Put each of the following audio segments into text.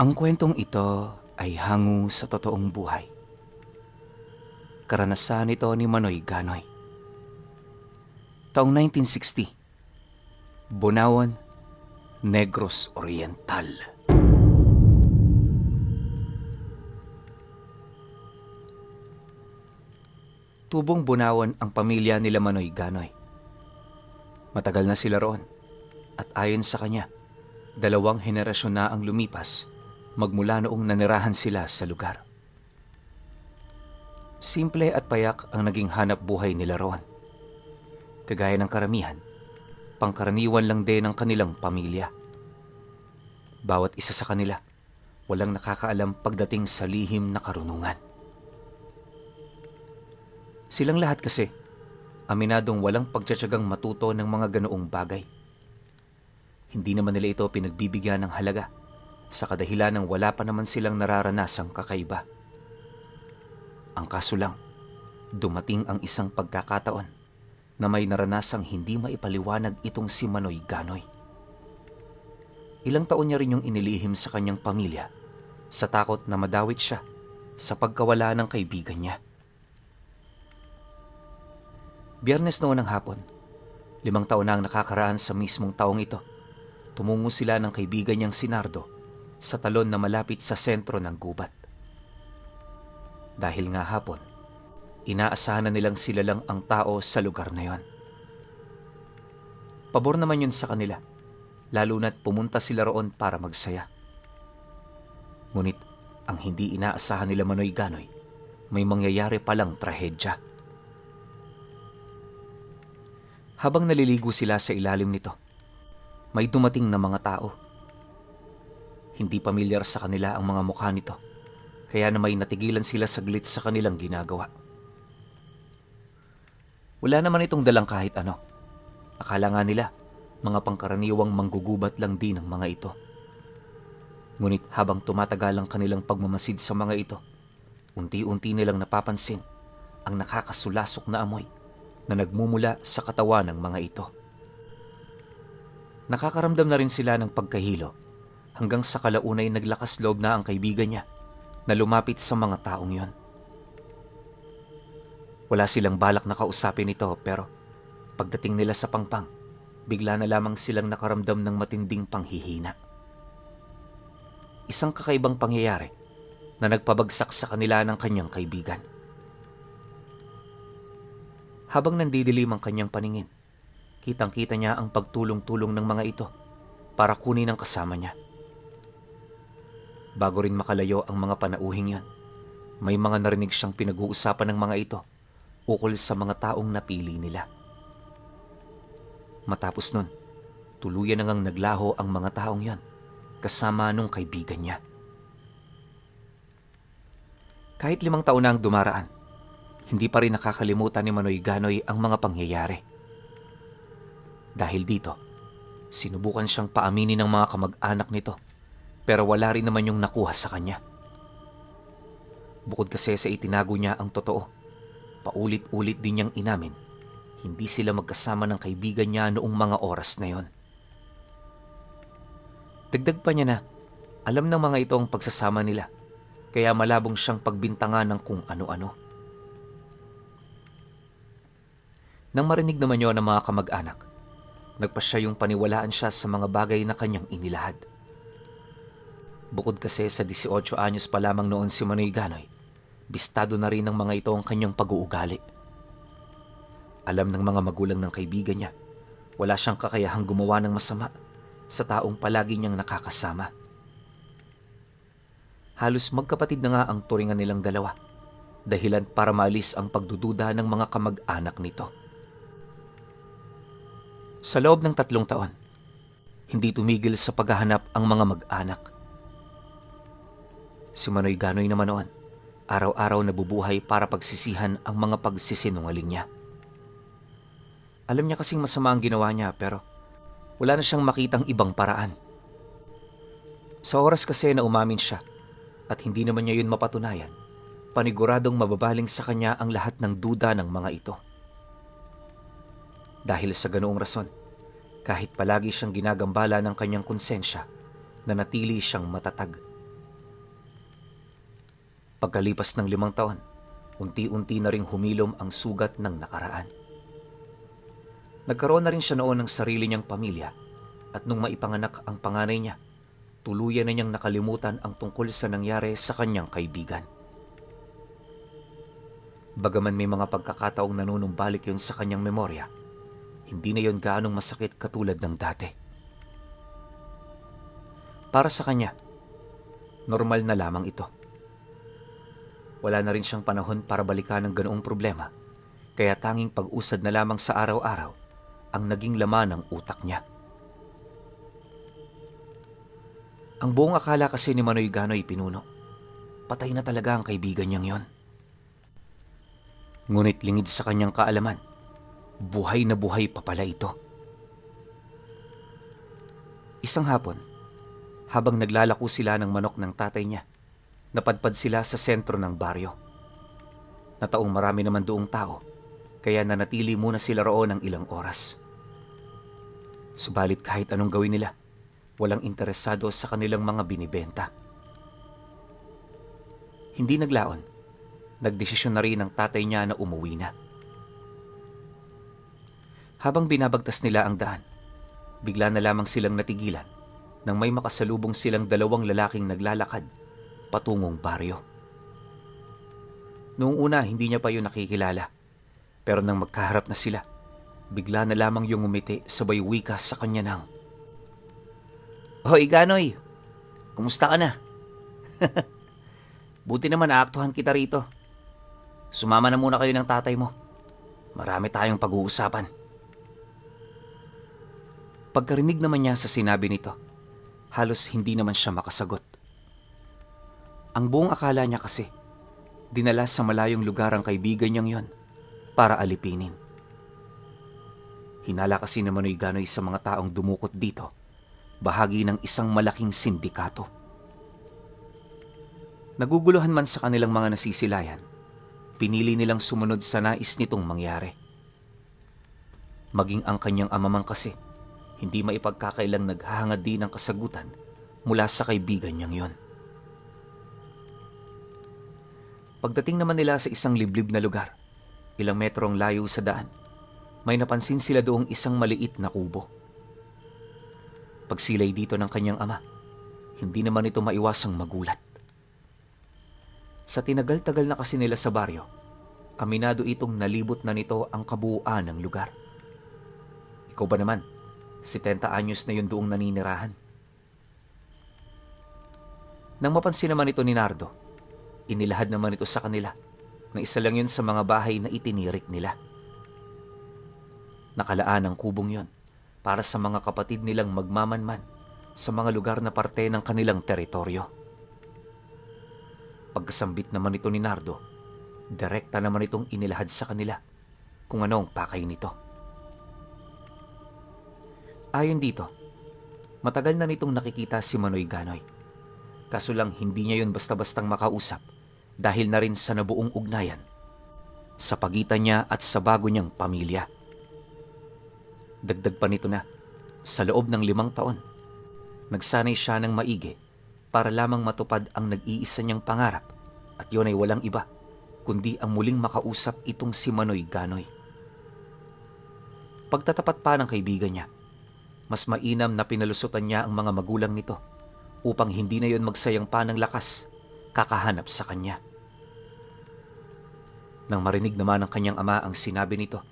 Ang kwentong ito ay hango sa totoong buhay. Karanasan ito ni Manoy Ganoy. Taong 1960, Bunawan, Negros Oriental. Tubong Bunawan ang pamilya nila Manoy Ganoy. Matagal na sila roon at ayon sa kanya, 2 henerasyon na ang lumipas magmula noong nanirahan sila sa lugar. Simple at payak ang naging hanap buhay nila roon. Kagaya ng karamihan, pangkaraniwan lang din ang kanilang pamilya. Bawat isa sa kanila, walang nakakaalam pagdating sa lihim na karunungan. Silang lahat kasi, aminadong walang pagtsatsagang matuto ng mga ganoong bagay. Hindi naman nila ito pinagbibigyan ng halaga sa kadahilan ng wala pa naman silang nararanasang kakaiba. Ang kaso lang, dumating ang isang pagkakataon na may naranasang hindi maipaliwanag itong si Manoy Ganoy. Ilang taon niya rin yung inilihim sa kanyang pamilya sa takot na madawit siya sa pagkawala ng kaibigan niya. Biyernes noon ng hapon, 5 taon na ang nakakaraan sa mismong taong ito, tumungo sila ng kaibigan niyang si Nardo sa talon na malapit sa sentro ng gubat. Dahil nga hapon, inaasahan na nilang sila lang ang tao sa lugar na yon. Pabor naman yun sa kanila, lalo na't pumunta sila roon para magsaya. Ngunit ang hindi inaasahan nila Manoy Ganoy, may mangyayari palang trahedya. Habang naliligo sila sa ilalim nito, may dumating na mga tao. Hindi pamilyar sa kanila ang mga mukha nito, kaya na may natigilan sila saglit sa kanilang ginagawa. Wala naman itong dalang kahit ano. Akala nga nila, mga pangkaraniwang manggugubat lang din ang mga ito. Ngunit habang tumatagal ang kanilang pagmamasid sa mga ito, unti-unti nilang napapansin ang nakakasulasok na amoy na nagmumula sa katawan ng mga ito. Nakakaramdam na rin sila ng pagkahilo hanggang sa kalaunay naglakas loob na ang kaibigan niya na lumapit sa mga taong yon. Wala silang balak na kausapin ito pero pagdating nila sa pangpang, bigla na lamang silang nakaramdam ng matinding panghihina. Isang kakaibang pangyayari na nagpabagsak sa kanila ng kanyang kaibigan. Habang nandidilim ang kanyang paningin, kitang-kita niya ang pagtulong-tulong ng mga ito para kunin ang kasama niya. Bago rin makalayo ang mga panauhing yan, may mga narinig siyang pinag-uusapan ng mga ito ukol sa mga taong napili nila. Matapos nun, tuluyan na ngang naglaho ang mga taong yan kasama nung kaibigan niya. Kahit 5 taon na ang dumaraan, hindi pa rin nakakalimutan ni Manoy Ganoy ang mga pangyayari. Dahil dito, sinubukan siyang paaminin ng mga kamag-anak nito pero wala rin naman yung nakuha sa kanya. Bukod kasi sa itinago niya ang totoo, paulit-ulit din niyang inamin, hindi sila magkasama ng kaibigan niya noong mga oras na yon. Dagdag pa niya na, alam ng mga ito ang pagsasama nila, kaya malabong siyang pagbintangan ng kung ano-ano. Nang marinig naman yun ng mga kamag-anak, nagpasya yung paniwalaan siya sa mga bagay na kanyang inilahad. Bukod kasi sa 18 anyos pa lamang noon si Manoy Ganoy, bistado na rin ng mga ito ang kanyang pag-uugali. Alam ng mga magulang ng kaibigan niya, wala siyang kakayahang gumawa ng masama sa taong palagi niyang nakakasama. Halos magkapatid na nga ang turingan nilang dalawa, dahilan para maalis ang pagdududa ng mga kamag-anak nito. Sa loob ng 3 taon, hindi tumigil sa paghahanap ang mga mag-anak. Si Manoy Ganoy naman noon, araw-araw nabubuhay para pagsisihan ang mga pagsisinungaling niya. Alam niya kasing masama ang ginawa niya pero wala na siyang makitang ibang paraan. Sa oras kasi na umamin siya at hindi naman niya yun mapatunayan, paniguradong mababaling sa kanya ang lahat ng duda ng mga ito. Dahil sa ganoong rason, kahit palagi siyang ginagambala ng kanyang konsensya, nanatili siyang matatag Pagkalipas ng 5 taon, unti-unti na ring humilom ang sugat ng nakaraan. Nagkaroon na rin siya noon ng sarili niyang pamilya at nung maipanganak ang panganay niya, tuluyan na niyang nakalimutan ang tungkol sa nangyari sa kanyang kaibigan. Bagaman may mga pagkakataong nanunumbalik yun sa kanyang memorya, hindi na yun gaanong masakit katulad ng dati. Para sa kanya, normal na lamang ito. Wala na rin siyang panahon para balikan ang ganoong problema, kaya tanging pag-usad na lamang sa araw-araw ang naging laman ng utak niya. Ang buong akala kasi ni Manoy Ganoy pinuno, patay na talaga ang kaibigan niyang yon. Ngunit lingid sa kanyang kaalaman, buhay na buhay pa pala ito. Isang hapon, habang naglalako sila ng manok ng tatay niya, napadpad sila sa sentro ng baryo. Nataong marami naman doong tao, kaya nanatili muna sila roon ng ilang oras. Subalit kahit anong gawin nila, walang interesado sa kanilang mga binibenta. Hindi naglaon, nagdesisyon na rin ang tatay niya na umuwi na. Habang binabagtas nila ang daan, bigla na lamang silang natigilan nang may makasalubong silang 2 lalaking naglalakad patungong baryo. Noong una, hindi niya pa yun nakikilala, pero nang magkaharap na sila, bigla na lamang yung umiti sabay wika sa kanya ng, "Hoy Ganoy, kumusta ka na? Buti naman aaktuhan kita rito. Sumama na muna kayo ng tatay mo. Marami tayong pag-uusapan." Pagkarinig naman niya sa sinabi nito, halos hindi naman siya makasagot. Ang buong akala niya kasi, dinala sa malayong lugar ang kaibigan niyang yon para alipinin. Hinala kasi ni Manoy Ganoy sa mga taong dumukot dito, bahagi ng isang malaking sindikato. Naguguluhan man sa kanilang mga nasisilayan, pinili nilang sumunod sa nais nitong mangyari. Maging ang kanyang ama man kasi, hindi maipagkakailang naghahangad din ng kasagutan mula sa kaibigan niyang yon. Pagdating naman nila sa isang liblib na lugar, ilang metrong layo sa daan, may napansin sila doong isang maliit na kubo. Pagsilay dito ng kanyang ama, hindi naman ito maiwasang magulat. Sa tinagal-tagal na kasi nila sa baryo, aminado itong nalibot na nito ang kabuuan ng lugar. Ikaw ba naman, 70 anyos na yun doong naninirahan. Nang mapansin naman ito ni Nardo, inilahad naman ito sa kanila na isa lang yun sa mga bahay na itinirik nila. Nakalaan ang kubong yon para sa mga kapatid nilang magmamanman sa mga lugar na parte ng kanilang teritoryo. Pagkasambit naman ito ni Nardo, direkta naman itong inilahad sa kanila kung ano ang pakay nito. Ayon dito, matagal na nitong nakikita si Manoy Ganoy. Kaso lang hindi niya yun basta-bastang makausap dahil na rin sa nabuong ugnayan sa pagitan niya at sa bago niyang pamilya. Dagdag pa nito na, sa loob ng 5 taon, nagsanay siya ng maigi para lamang matupad ang nag-iisa niyang pangarap at yun ay walang iba kundi ang muling makausap itong si Manoy Ganoy. Pagtatapat pa ng kaibigan niya, mas mainam na pinalusutan niya ang mga magulang nito upang hindi na yun magsayang pa ng lakas kakahanap sa kanya. Nang marinig naman ng kanyang ama ang sinabi nito,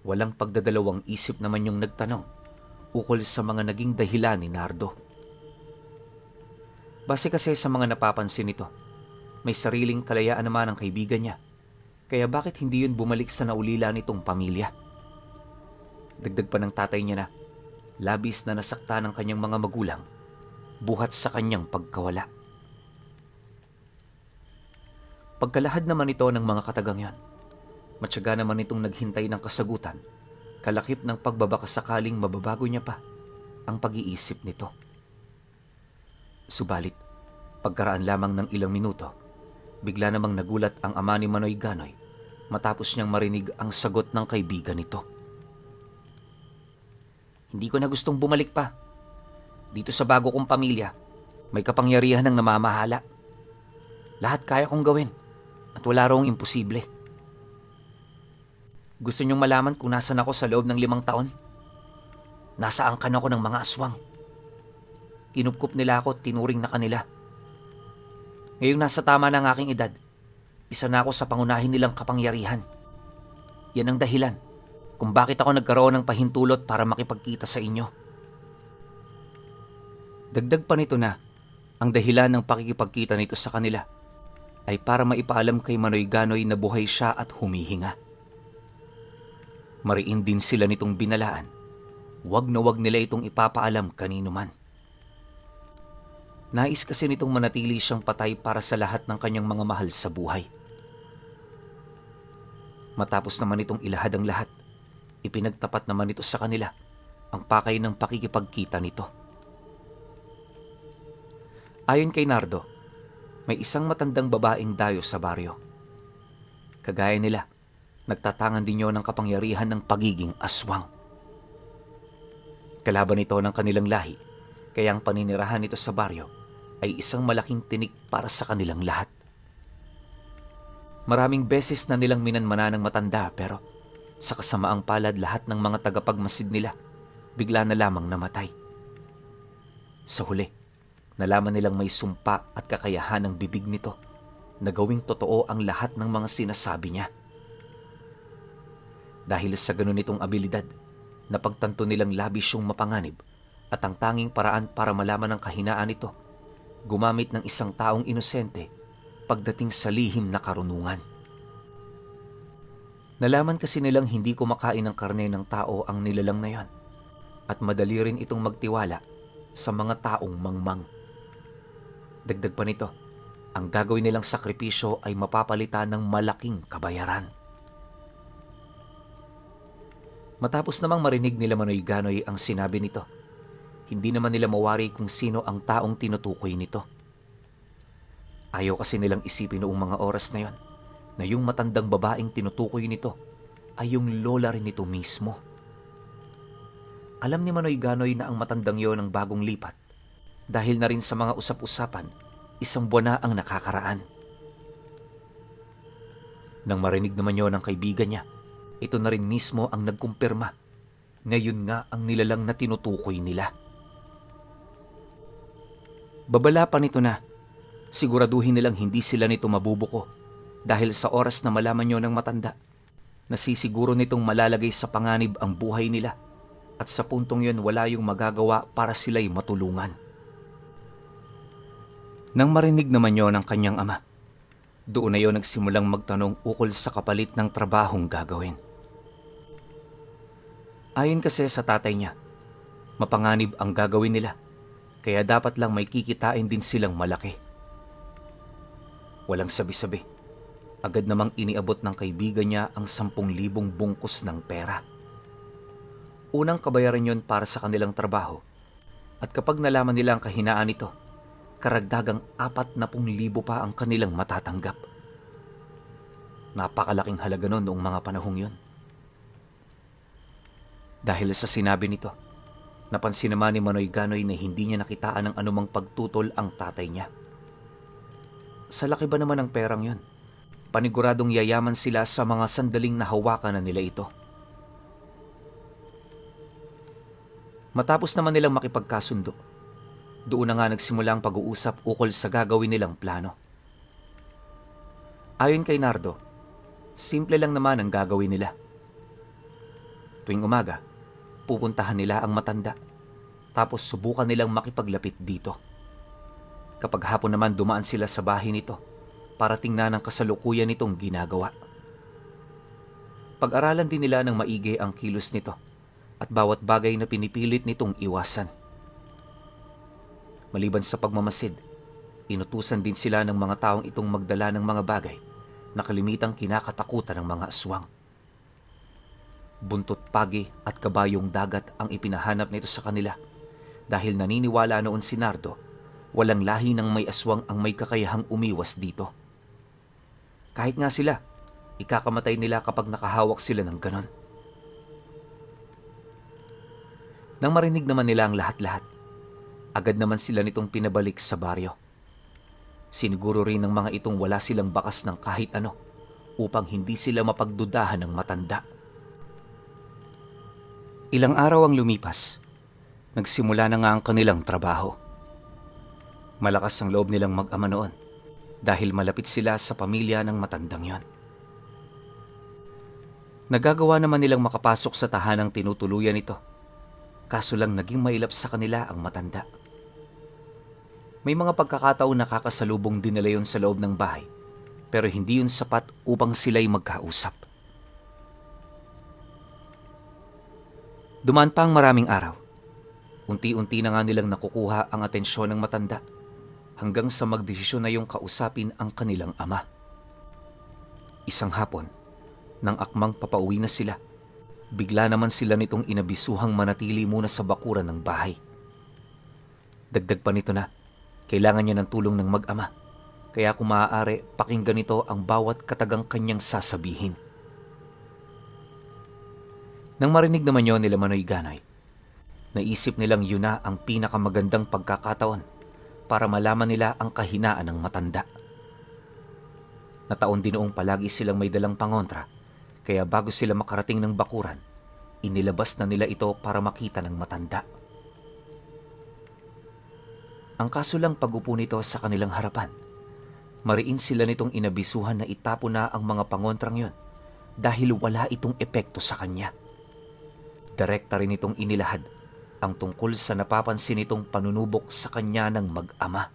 walang pagdadalawang isip naman yung nagtanong ukol sa mga naging dahilan ni Nardo. Base kasi sa mga napapansin nito, may sariling kalayaan naman ang kaibigan niya, kaya bakit hindi yun bumalik sa naulila nitong pamilya? Dagdag pa ng tatay niya na, labis na nasakta ng kanyang mga magulang, buhat sa kanyang pagkawala. Pagkalahad naman ito ng mga katagang yan, matyaga naman itong naghintay ng kasagutan, kalakip ng pagbabakasakaling mababago niya pa ang pag-iisip nito. Subalit, pagkaraan lamang ng ilang minuto, bigla namang nagulat ang ama ni Manoy Ganoy matapos niyang marinig ang sagot ng kaibigan nito. Hindi ko na gustong bumalik pa. Dito sa bago kong pamilya, may kapangyarihan ng namamahala. Lahat kaya kong gawin at wala rong imposible. Gusto niyong malaman kung nasan ako sa loob ng 5 taon? Nasa angkan ako ng mga aswang. Kinupkup nila ako at tinuring na kanila. Ngayong nasa tama na ang aking edad, isa na ako sa pangunahin nilang kapangyarihan. Yan ang dahilan kung bakit ako nagkaroon ng pahintulot para makipagkita sa inyo. Dagdag pa nito na, ang dahilan ng pakikipagkita nito sa kanila ay para maipaalam kay Manoy Ganoy na buhay siya at humihinga. Mariin din sila nitong binalaan. Wag na wag nila itong ipapaalam kanino man. Nais kasi nitong manatili siyang patay para sa lahat ng kanyang mga mahal sa buhay. Matapos naman itong ilahad ang lahat, ipinagtapat naman ito sa kanila ang pakay ng pakikipagkita nito. Ayon kay Nardo, may isang matandang babaeng dayo sa baryo. Kagaya nila, nagtatangan din yun ng kapangyarihan ng pagiging aswang. Kalaban ito ng kanilang lahi, kaya ang paninirahan nito sa baryo ay isang malaking tinik para sa kanilang lahat. Maraming beses na nilang minanmana ng matanda pero sa kasamaang palad lahat ng mga tagapagmasid nila bigla na lamang namatay. Sa huli, nalaman nilang may sumpa at kakayahan ng bibig nito na gawing totoo ang lahat ng mga sinasabi niya. Dahil sa ganun itong abilidad, napagtanto nilang labis siyang mapanganib at ang tanging paraan para malaman ang kahinaan nito, gumamit ng isang taong inosente pagdating sa lihim na karunungan. Nalaman kasi nilang hindi kumakain ng karne ng tao ang nilalang na yon at madali rin itong magtiwala sa mga taong mangmang. Dagdag pa nito, ang gagawin nilang sakripisyo ay mapapalitan ng malaking kabayaran. Matapos namang marinig nila Manoy Ganoy ang sinabi nito, hindi naman nila mawari kung sino ang taong tinutukoy nito. Ayaw kasi nilang isipin noong mga oras na yon na yung matandang babaeng tinutukoy nito ay yung lola rin nito mismo. Alam ni Manoy Ganoy na ang matandang yon ang bagong lipat dahil na rin sa mga usap-usapan, 1 buwan na ang nakakaraan. Nang marinig naman yon ng kaibigan niya, ito na rin mismo ang nagkumpirma. Ngayon nga ang nilalang na tinutukoy nila. Babala pa nito na, siguraduhin nilang hindi sila nito mabubuko dahil sa oras na malaman nyo ng matanda, nasisiguro nitong malalagay sa panganib ang buhay nila at sa puntong yon wala yung magagawa para sila'y matulungan. Nang marinig naman yon ng kanyang ama, doon na yon nagsimulang magtanong ukol sa kapalit ng trabahong gagawin. Ayon kasi sa tatay niya, mapanganib ang gagawin nila, kaya dapat lang may kikitain din silang malaki. Walang sabi-sabi, agad namang iniabot ng kaibigan niya ang 10,000 bungkus ng pera. Unang kabayaran yon para sa kanilang trabaho, at kapag nalaman nila ang kahinaan nito, karagdagang 40,000 pa ang kanilang matatanggap. Napakalaking halaga nun noong mga panahong yon. Dahil sa sinabi nito, napansin naman ni Manoy Ganoy na hindi niya nakitaan ng anumang pagtutol ang tatay niya. Sa laki ba naman ang perang yon? Paniguradong yayaman sila sa mga sandaling nahawakan na nila ito. Matapos naman nilang makipagkasundo, doon na nga nagsimula ang pag-uusap ukol sa gagawin nilang plano. Ayon kay Nardo, simple lang naman ang gagawin nila. Tuwing umaga, pupuntahan nila ang matanda, tapos subukan nilang makipaglapit dito. Kapag hapon naman dumaan sila sa bahay nito para tingnan ang kasalukuyan nitong ginagawa. Pag-aralan din nila ng maigi ang kilos nito at bawat bagay na pinipilit nitong iwasan. Maliban sa pagmamasid, inutusan din sila ng mga taong itong magdala ng mga bagay na kalimitang kinakatakutan ng mga aswang. Buntot pagi at kabayong dagat ang ipinahanap nito sa kanila dahil naniniwala noon si Nardo, walang lahi ng may aswang ang may kakayahang umiwas dito. Kahit nga sila, ikakamatay nila kapag nakahawak sila ng ganon. Nang marinig naman nila ang lahat-lahat, agad naman sila nitong pinabalik sa baryo. Siniguro rin ng mga itong wala silang bakas ng kahit ano upang hindi sila mapagdudahan ng matanda. Ilang araw ang lumipas. Nagsimula na nga ang kanilang trabaho. Malakas ang loob nilang mag-ama noon dahil malapit sila sa pamilya ng matandang yon. Nagagawa naman nilang makapasok sa tahanang tinutuluyan ito. Kaso lang naging mailap sa kanila ang matanda. May mga pagkakataon nakakasalubong din nila yon sa loob ng bahay, pero hindi yun sapat upang sila'y magkausap. Dumaan pa ang maraming araw. Unti-unti na nga nilang nakukuha ang atensyon ng matanda hanggang sa magdesisyon na yung kausapin ang kanilang ama. Isang hapon, nang akmang papauwi na sila, bigla naman sila nitong inabisuhang manatili muna sa bakuran ng bahay. Dagdag pa nito na, kailangan niya ng tulong ng mag-ama, kaya kung maaari, pakinggan nito ang bawat katagang kanyang sasabihin. Nang marinig naman yon nila Manoy Ganay, naisip nilang yun na ang pinakamagandang pagkakataon para malaman nila ang kahinaan ng matanda. Nataon din noong palagi silang may dalang pangontra, kaya bago sila makarating ng bakuran, inilabas na nila ito para makita ng matanda. Ang kaso lang pag-upo nito sa kanilang harapan, mariin sila nitong inabisuhan na itapo na ang mga pangontrang yon dahil wala itong epekto sa kanya. Direkta rin itong inilahad ang tungkol sa napapansin itong panunubok sa kanya ng mag-ama.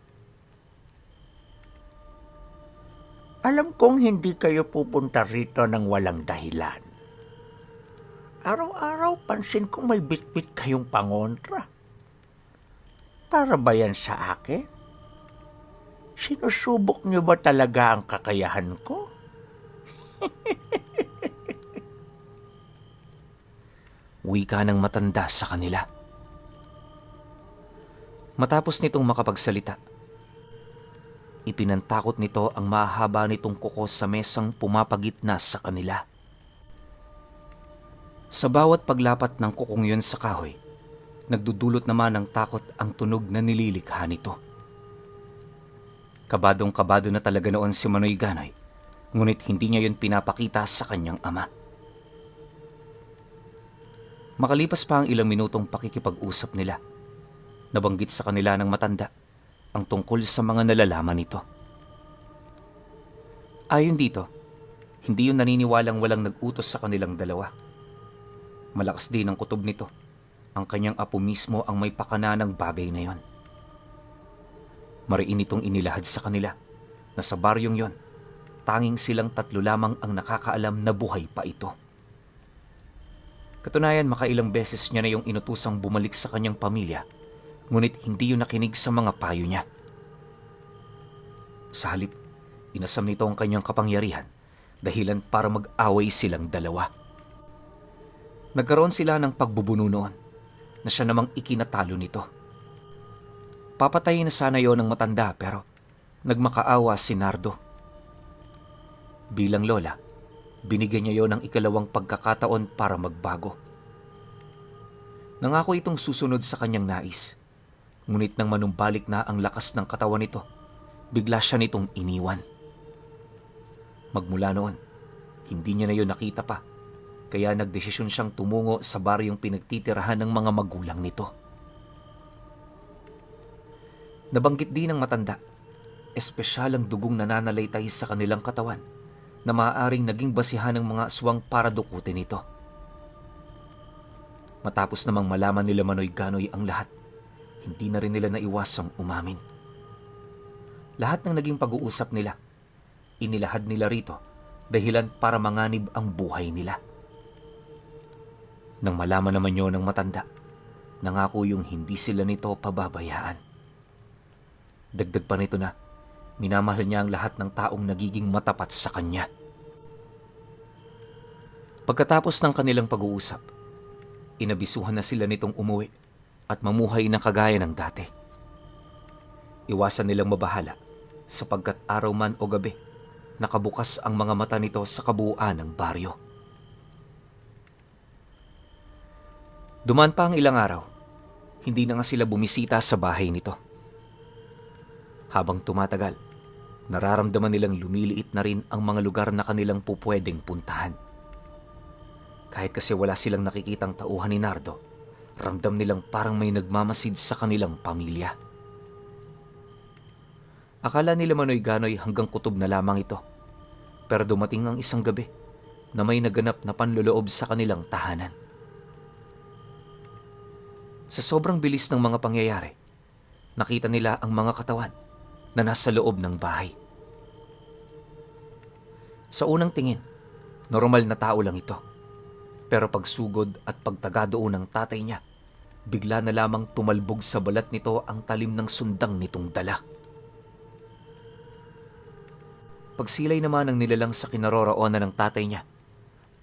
Alam kong hindi kayo pupunta rito ng walang dahilan. Araw-araw pansin kong may bitbit kayong pangontra. Para ba yan sa akin? Sinusubok niyo ba talaga ang kakayahan ko? Wika ng matanda sa kanila. Matapos nitong makapagsalita, ipinantakot nito ang mahaba nitong kuko sa mesang pumapagitna sa kanila. Sa bawat paglapat ng kukong yun sa kahoy, nagdudulot naman ng takot ang tunog na nililikha nito. Kabadong-kabado na talaga noon si Manoy Ganay, ngunit hindi niya yun pinapakita sa kanyang ama. Makalipas pa ang ilang minutong pakikipag-usap nila, nabanggit sa kanila ng matanda ang tungkol sa mga nalalaman nito. Ayon dito, hindi yun naniniwalang walang nag-utos sa kanilang dalawa. Malakas din ang kutob nito. Ang kanyang apo mismo ang may pakana ng bagay na yon. Mariin itong inilahad sa kanila na sa baryong yon, tanging silang tatlo lamang ang nakakaalam na buhay pa ito. Katunayan, makailang beses niya na yung inutusang bumalik sa kanyang pamilya, ngunit hindi yun nakinig sa mga payo niya. Sa halip, inasam nito ang kanyang kapangyarihan, dahilan para mag-away silang dalawa. Nagkaroon sila ng pagbubuno noon, na siya namang ikinatalo nito. Papatayin na sana yon ng matanda pero nagmakaawa si Nardo. Bilang lola, binigyan niya yon ng ikalawang pagkakataon para magbago. Nangako itong susunod sa kanyang nais. Ngunit nang manumbalik na ang lakas ng katawan nito, bigla siya nitong iniwan. Magmula noon, hindi niya na yon nakita pa, kaya nagdesisyon siyang tumungo sa baryong pinagtitirahan ng mga magulang nito. Nabanggit din ng matanda, espesyal ang dugong nananalaytay sa kanilang katawan na maaaring naging basihan ng mga aswang para dukutin ito. Matapos namang malaman nila Manoy Ganoy ang lahat, hindi na rin nila naiwasang umamin. Lahat ng naging pag-uusap nila, inilahad nila rito dahilan para manganib ang buhay nila. Nang malaman naman yun ng matanda, nangako yung hindi sila nito pababayaan. Dagdag pa nito na, minamahal niya ang lahat ng taong nagiging matapat sa kanya. Pagkatapos ng kanilang pag-uusap, inabisuhan na sila nitong umuwi at mamuhay na kagaya ng dati. Iwasan nilang mabahala sapagkat araw man o gabi, nakabukas ang mga mata nito sa kabuuan ng baryo. Dumaan pa ang ilang araw, hindi na nga sila bumisita sa bahay nito. Habang tumatagal, Nararamdaman nilang lumiliit na rin ang mga lugar na kanilang pupwedeng puntahan. Kahit kasi wala silang nakikitang tauhan ni Nardo, ramdam nilang parang may nagmamasid sa kanilang pamilya. Akala nila Manoy Ganoy hanggang kutob na lamang ito. Pero dumating ang isang gabi na may naganap na panloloob sa kanilang tahanan. Sa sobrang bilis ng mga pangyayari, nakita nila ang mga katawan na nasa loob ng bahay. Sa unang tingin, normal na tao lang ito. Pero pagsugod at pagtaga doon ng tatay niya, bigla na lamang tumalbog sa balat nito ang talim ng sundang nitong dala. Pagsilay naman ng nilalang sa kinaroroonan ng tatay niya,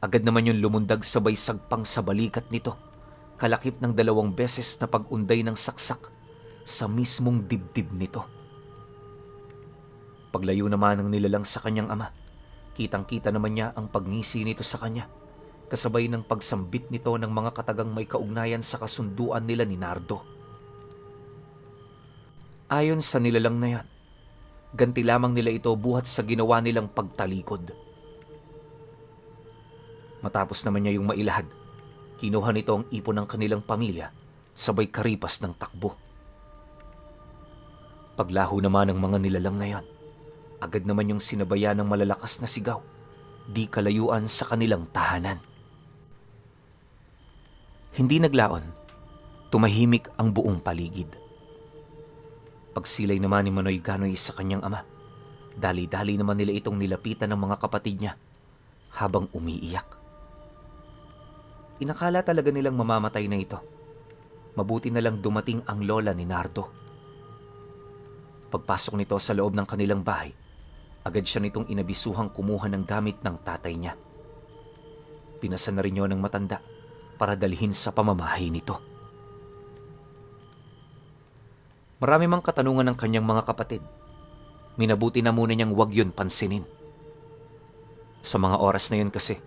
agad naman yung lumundag sabay sagpang sa balikat nito, kalakip ng 2 beses na pag-unday ng saksak sa mismong dibdib nito. Paglayo naman ng nilalang sa kanyang ama, kitang-kita naman niya ang pagngisi nito sa kanya, kasabay ng pagsambit nito ng mga katagang may kaugnayan sa kasunduan nila ni Nardo. Ayon sa nilalang na yan, ganti lamang nila ito buhat sa ginawa nilang pagtalikod. Matapos naman niya yung mailahad, kinuha nito ang ipon ng kanilang pamilya sabay karipas ng takbo. Paglaho naman ng mga nilalang na yan, agad naman yung sinabayan ng malalakas na sigaw, di kalayuan sa kanilang tahanan. Hindi naglaon, tumahimik ang buong paligid. Pagsilay naman ni Manoy Ganoy sa kanyang ama, dali-dali naman nila itong nilapitan ng mga kapatid niya habang umiiyak. Inakala talaga nilang mamamatay na ito. Mabuti na lang dumating ang lola ni Nardo. Pagpasok nito sa loob ng kanilang bahay, agad siya nitong inabisuhang kumuha ng gamit ng tatay niya. Pinasa na rin yun ng matanda para dalhin sa pamamahay nito. Marami mang katanungan ng kanyang mga kapatid. Minabuti na muna niyang wag yun pansinin. Sa mga oras na yun kasi,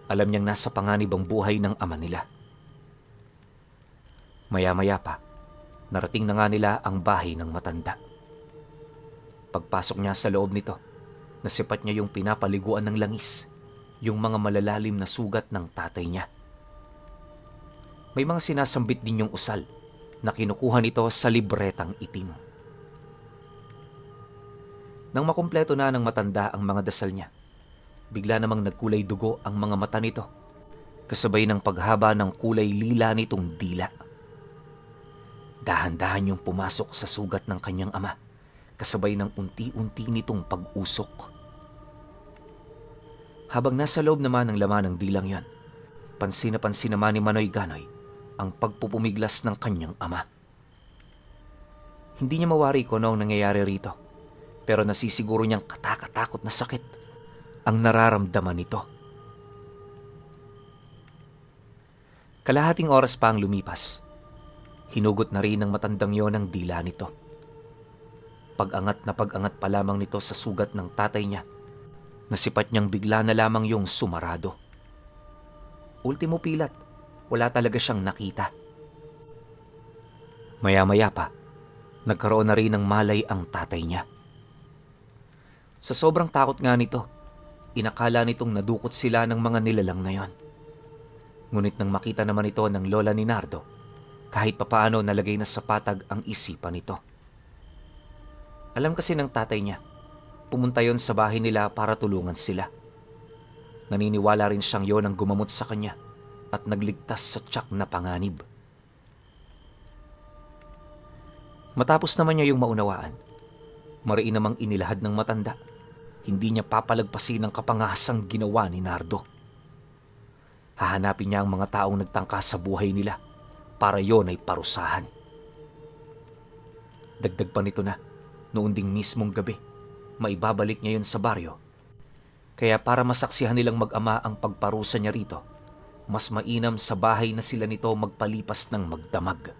alam niyang nasa panganib ang buhay ng ama nila. Maya-maya pa, narating na nga nila ang bahay ng matanda. Pagpasok niya sa loob nito, nasipat niya yung pinapaliguan ng langis, yung mga malalalim na sugat ng tatay niya. May mga sinasambit din yung usal na kinukuha nito sa libretang itim. Nang makumpleto na ng matanda ang mga dasal niya, bigla namang nagkulay dugo ang mga mata nito, kasabay ng paghaba ng kulay lila nitong dila. Dahan-dahan yung pumasok sa sugat ng kanyang ama, kasabay ng unti-unti nitong pag-usok. Habang nasa loob naman ng laman ng dilang yon, pansin na pansin naman ni Manoy Ganoy ang pagpupumiglas ng kanyang ama. Hindi niya mawari kung ano ang nangyayari rito, pero nasisiguro niyang katakatakot na sakit ang nararamdaman nito. Kalahating oras pa ang lumipas, hinugot na rin ng matandang yon ang dila nito. Pag-angat na pag-angat pa lamang nito sa sugat ng tatay niya, nasipat niyang bigla na lamang yung sumarado. Ultimo pilat, wala talaga siyang nakita. Maya-maya pa, nagkaroon na rin ng malay ang tatay niya. Sa sobrang takot nga nito, inakala nitong nadukot sila ng mga nilalang na yon. Ngunit nang makita naman ito ng lola ni Nardo, kahit papaano nalagay na sa patag ang isipan nito. Alam kasi ng tatay niya, pumunta yon sa bahay nila para tulungan sila. Naniniwala rin siyang yon ang gumamot sa kanya at nagligtas sa tiyak na panganib. Matapos naman niya yung maunawaan, mariin namang inilahad ng matanda, hindi niya papalagpasin ang kapangasang ginawa ni Nardo. Hahanapin niya ang mga taong nagtangka sa buhay nila para yon ay parusahan. Dagdag pa nito na, noon ding mismong gabi, maibabalik niya yon sa baryo. Kaya para masaksihan nilang mag-ama ang pagparusa niya rito, mas mainam sa bahay na sila nito magpalipas ng magdamag.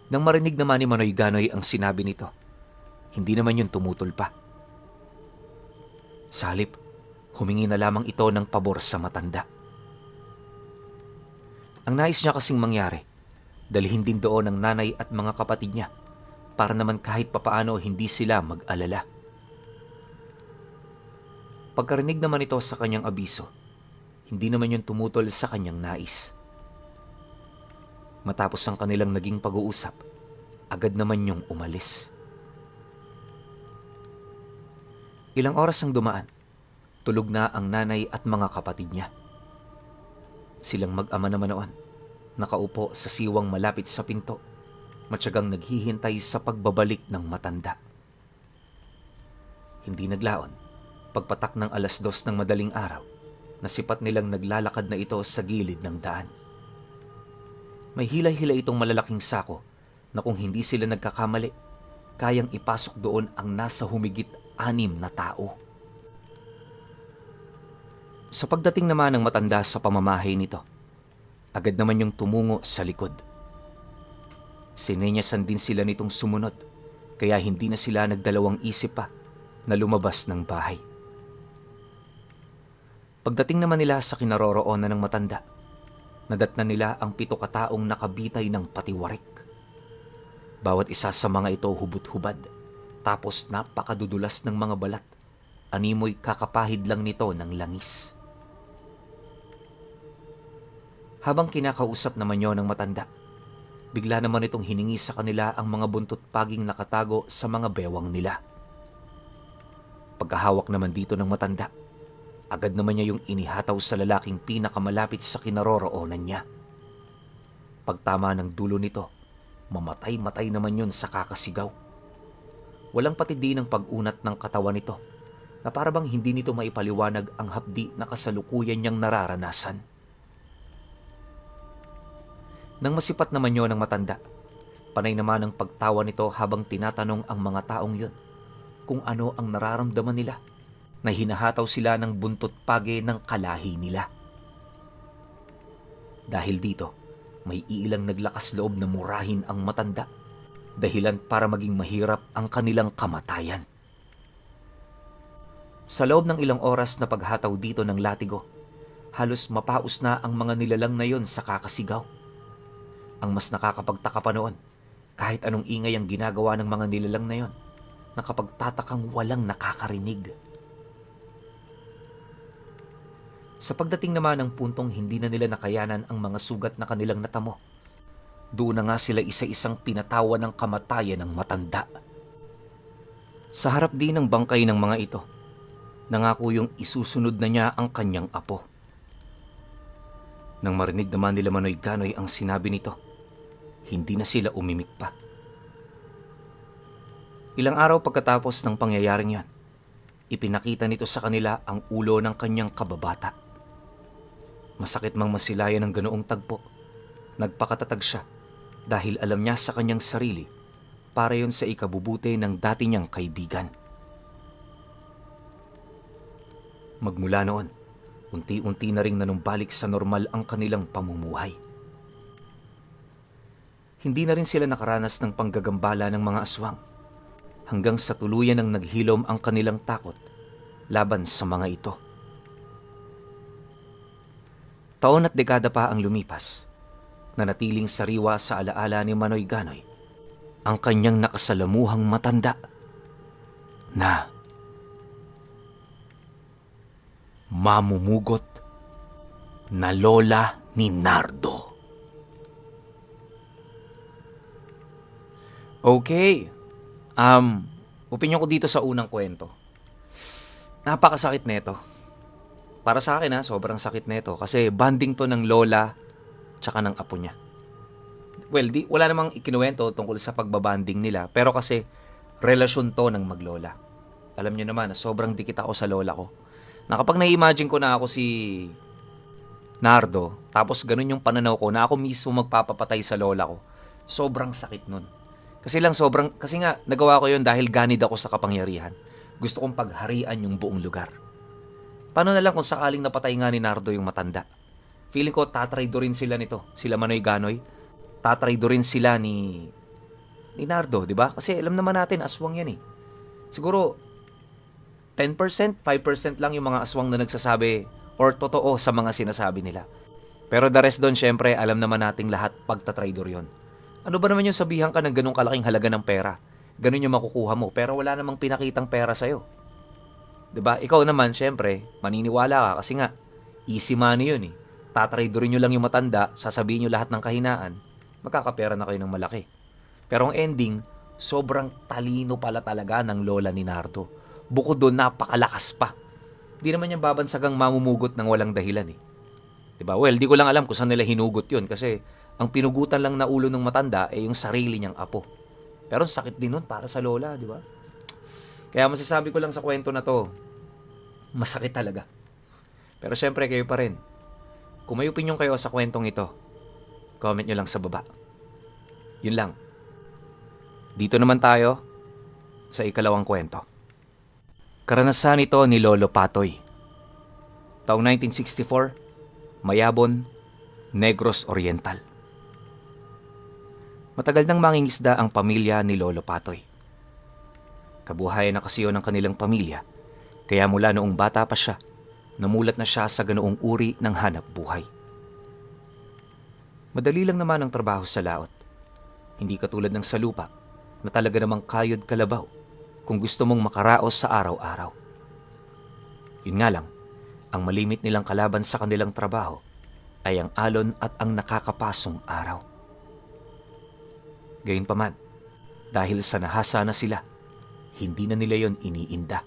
Nang marinig naman ni Manoy Ganoy ang sinabi nito, hindi naman yun tumutol pa. Sa halip, humingi na lamang ito ng pabor sa matanda. Ang nais niya kasing mangyari, dalhin din doon ang nanay at mga kapatid niya para naman kahit papaano hindi sila mag-alala. Pagkarinig naman ito sa kanyang abiso, hindi naman yun tumutol sa kanyang nais. Matapos ang kanilang naging pag-uusap, agad naman yung umalis. Ilang oras ang dumaan, tulog na ang nanay at mga kapatid niya. Silang mag-ama naman noon, nakaupo sa siwang malapit sa pinto, matyagang naghihintay sa pagbabalik ng matanda. Hindi naglaon, pagpatak ng 2:00 ng madaling araw, nasipat nilang naglalakad na ito sa gilid ng daan. May hilay-hilay itong malalaking sako na kung hindi sila nagkakamali, kayang ipasok doon ang nasa humigit 6 na tao. Sa pagdating naman ng matanda sa pamamahay nito, agad naman yung tumungo sa likod. Sinenyasan din sila nitong sumunod, kaya hindi na sila nagdalawang isip pa na lumabas ng bahay. Pagdating naman nila sa kinaroroonan ng matanda, nadatnan nila ang 7 kataong nakabitay ng patiwarik. Bawat isa sa mga ito hubot-hubad, tapos napakadudulas ng mga balat. Animoy kakapahid lang nito ng langis. Habang kinakausap naman yon ng matanda, bigla naman itong hiningi sa kanila ang mga buntot paging nakatago sa mga bewang nila. Pagkahawak naman dito ng matanda, agad naman niya yung inihataw sa lalaking pinakamalapit sa kinaroroonan niya. Pagtama ng dulo nito, mamatay-matay naman yun sa kakasigaw. Walang patindi ng pag-unat ng katawan nito na parabang hindi nito maipaliwanag ang hapdi na kasalukuyan niyang nararanasan. Nang masipat naman yun ng matanda, panay naman ang pagtawa nito habang tinatanong ang mga taong yun kung ano ang nararamdaman nila na hinahataw sila ng buntot page ng kalahi nila. Dahil dito, may iilang naglakas loob na murahin ang matanda, dahilan para maging mahirap ang kanilang kamatayan. Sa loob ng ilang oras na paghataw dito ng latigo, halos mapaus na ang mga nilalang na yon sa kakasigaw. Ang mas nakakapagtaka pa noon, kahit anong ingay ang ginagawa ng mga nilalang na yon, nakapagtatakang walang nakakarinig. Sa pagdating naman ng puntong hindi na nila nakayanan ang mga sugat na kanilang natamo, doon na nga sila isa-isang pinatawa ng kamatayan ng matanda. Sa harap din ng bangkay ng mga ito, nangako yung isusunod na niya ang kanyang apo. Nang marinig naman nila Manoy Ganoy ang sinabi nito, hindi na sila umimik pa. Ilang araw pagkatapos ng pangyayaring yan, ipinakita nito sa kanila ang ulo ng kanyang kababata. Masakit mang masilayan ng ganoong tagpo, nagpakatatag siya dahil alam niya sa kanyang sarili para yon sa ikabubuti ng dati niyang kaibigan. Magmula noon, unti-unti na ring nanumbalik sa normal ang kanilang pamumuhay. Hindi na rin sila nakaranas ng panggagambala ng mga aswang, hanggang sa tuluyan ng naghilom ang kanilang takot laban sa mga ito. Taon at dekada pa ang lumipas, nanatiling sariwa sa alaala ni Manoy Ganoy ang kanyang nakasalamuhang matanda na mamumugot na lola ni Nardo. Okay. Opinyon ko dito sa unang kwento. Napakasakit nito. Para sa akin sobrang sakit nito kasi banding to ng lola tsaka ng apo niya. Well, wala namang ikinuwento tungkol sa pagbabanding nila, pero kasi relasyon to ng maglola. Alam niyo naman na sobrang dikit ako sa lola ko. Na kapag na-imagine ko na ako si Nardo, tapos ganun yung pananaw ko na ako mismo magpapapatay sa lola ko, sobrang sakit nun. Kasi nga nagawa ko yun dahil ganid ako sa kapangyarihan. Gusto kong pagharian yung buong lugar. Paano na lang kung sakaling napatay nga ni Nardo yung matanda? Feeling ko tatraidorin sila nito, sila Manoy Ganoy. Tatraidorin sila ni Nardo, di ba? Kasi alam naman natin, aswang yan eh. Siguro 10%, 5% lang yung mga aswang na nagsasabi or totoo sa mga sinasabi nila. Pero the rest doon, syempre, alam naman nating lahat pagtatraidor yon. Ano ba naman yung sabihan ka ng ganong kalaking halaga ng pera? Ganun yung makukuha mo, pero wala namang pinakitang pera sa'yo. 'Di ba? Ikaw naman, syempre, maniniwala ka kasi nga, easy money yun eh. Tatradorin nyo lang yung matanda, sasabihin nyo lahat ng kahinaan, magkakapera na kayo ng malaki. Pero ang ending, sobrang talino pala talaga ng lola ni Nardo. Bukod doon, napakalakas pa. Di naman yung babansagang mamumugot ng walang dahilan eh. 'Di ba? Well, di ko lang alam kung saan nila hinugot yun kasi ang pinugutan lang na ulo ng matanda ay yung sarili niyang apo. Pero sakit din nun para sa lola, di ba? Kaya masasabi ko lang sa kwento na to, masakit talaga. Pero syempre kayo pa rin. Kung may opinion kayo sa kwentong ito, comment nyo lang sa baba. Yun lang. Dito naman tayo sa ikalawang kwento. Karanasan ito ni Lolo Patoy. Taong 1964, Mayabon, Negros Oriental. Matagal nang mangingisda ang pamilya ni Lolo Patoy. Kabuhayan na kasi yun ng kanilang pamilya, kaya mula noong bata pa siya, namulat na siya sa ganoong uri ng hanap buhay. Madali lang naman ang trabaho sa laot. Hindi katulad ng sa lupa, na talaga namang kayod kalabaw kung gusto mong makaraos sa araw-araw. Yun nga lang, ang malimit nilang kalaban sa kanilang trabaho ay ang alon at ang nakakapasong araw. Gayunpaman, dahil sa nahasa na sila, hindi na nila yon iniinda.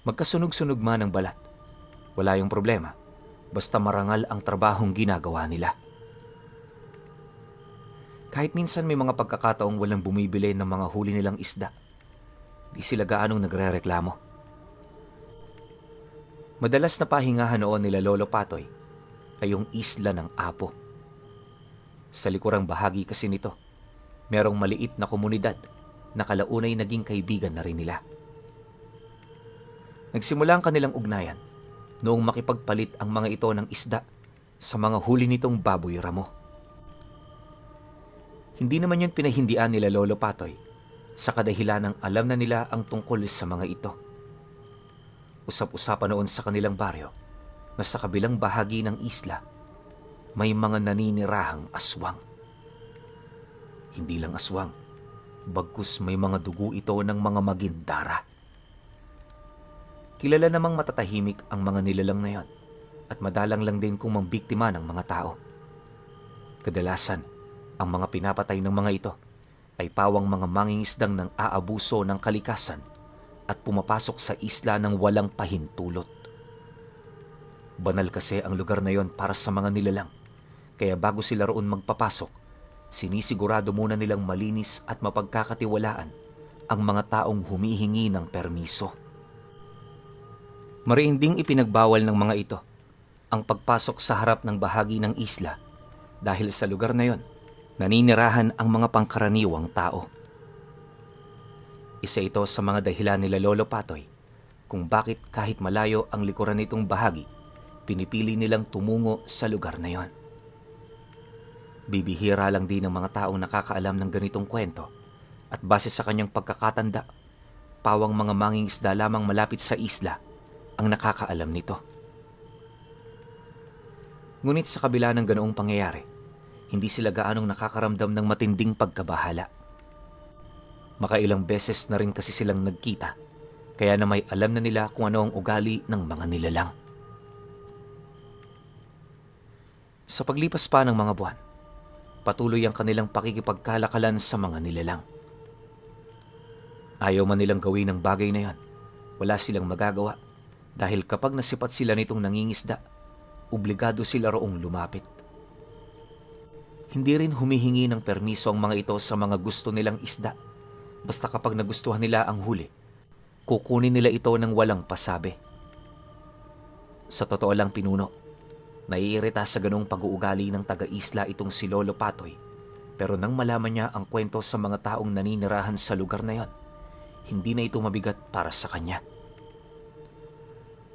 Magkasunog-sunog man ang balat, wala yung problema, basta marangal ang trabahong ginagawa nila. Kahit minsan may mga pagkakataong walang bumibili ng mga huli nilang isda, di sila gaanong nagrereklamo. Madalas na pahingahan noon nila Lolo Patoy ay yung isla ng Apo. Sa likurang bahagi kasi nito, merong maliit na komunidad na kalaunay naging kaibigan na rin nila. Nagsimula ang kanilang ugnayan noong makipagpalit ang mga ito ng isda sa mga huli nitong baboy ramo. Hindi naman yun pinahindian nila Lolo Patoy sa kadahilan ng alam na nila ang tungkol sa mga ito. Usap-usapan noon sa kanilang baryo na sa kabilang bahagi ng isla may mga naninirahang aswang. Hindi lang aswang, bagkus may mga dugo ito ng mga magindara. Kilala namang matatahimik ang mga nilalang na yon at madalang lang din kung mambiktima ng mga tao. Kadalasan, ang mga pinapatay ng mga ito ay pawang mga mangingisdang ng aabuso ng kalikasan at pumapasok sa isla ng walang pahintulot. Banal kasi ang lugar na yon para sa mga nilalang, kaya bago sila roon magpapasok, sinisigurado muna nilang malinis at mapagkakatiwalaan ang mga taong humihingi ng permiso. Mariinding ipinagbawal ng mga ito ang pagpasok sa harap ng bahagi ng isla dahil sa lugar na yon, naninirahan ang mga pangkaraniwang tao. Isa ito sa mga dahilan nila Lolo Patoy kung bakit kahit malayo ang likuran nitong bahagi, pinipili nilang tumungo sa lugar na yon. Bibihira lang din ng mga taong nakakaalam ng ganitong kwento at base sa kanyang pagkakatanda, pawang mga mangingisda lamang malapit sa isla ang nakakaalam nito. Ngunit sa kabila ng ganoong pangyayari, hindi sila gaanong nakakaramdam ng matinding pagkabahala. Makailang beses na rin kasi silang nagkita, kaya na may alam na nila kung ano ang ugali ng mga nilalang. Sa paglipas pa ng mga buwan, patuloy ang kanilang pakikipagkalakalan sa mga nilalang. Ayaw man nilang gawin ang bagay na yan, wala silang magagawa dahil kapag nasipat sila nitong nangingisda, obligado sila roong lumapit. Hindi rin humihingi ng permiso ang mga ito sa mga gusto nilang isda, basta kapag nagustuhan nila ang huli, kukunin nila ito ng walang pasabi. Sa totoo lang pinuno, naiirita sa ganong pag-uugali ng taga-isla itong si Lolo Patoy, pero nang malaman niya ang kwento sa mga taong naninirahan sa lugar na yon, hindi na ito mabigat para sa kanya.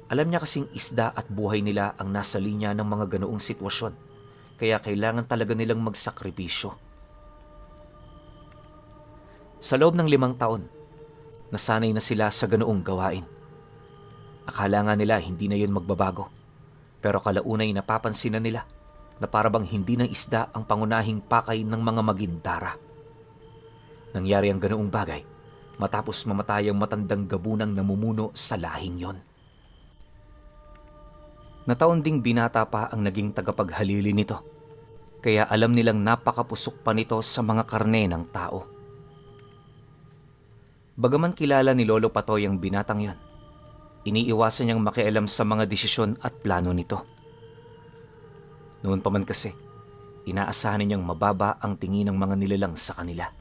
Alam niya kasing isda at buhay nila ang nasa linya ng mga ganoong sitwasyon, kaya kailangan talaga nilang magsakripisyo. Sa loob ng 5 taon, nasanay na sila sa ganoong gawain. Akala nga nila hindi na yun magbabago, pero kalaunay napapansin na nila na parabang hindi ng isda ang pangunahing pakay ng mga magindara. Nangyari ang ganoong bagay matapos mamatay ang matandang gabunang namumuno sa lahing yon. Nataon ding binata pa ang naging tagapaghalili nito, kaya alam nilang napakapusok pa nito sa mga karne ng tao. Bagaman kilala ni Lolo Patoy ang binatang yon, iniiwasan niyang makialam sa mga desisyon at plano nito. Noon pa man kasi, inaasahan niyang mababa ang tingin ng mga nilalang sa kanila.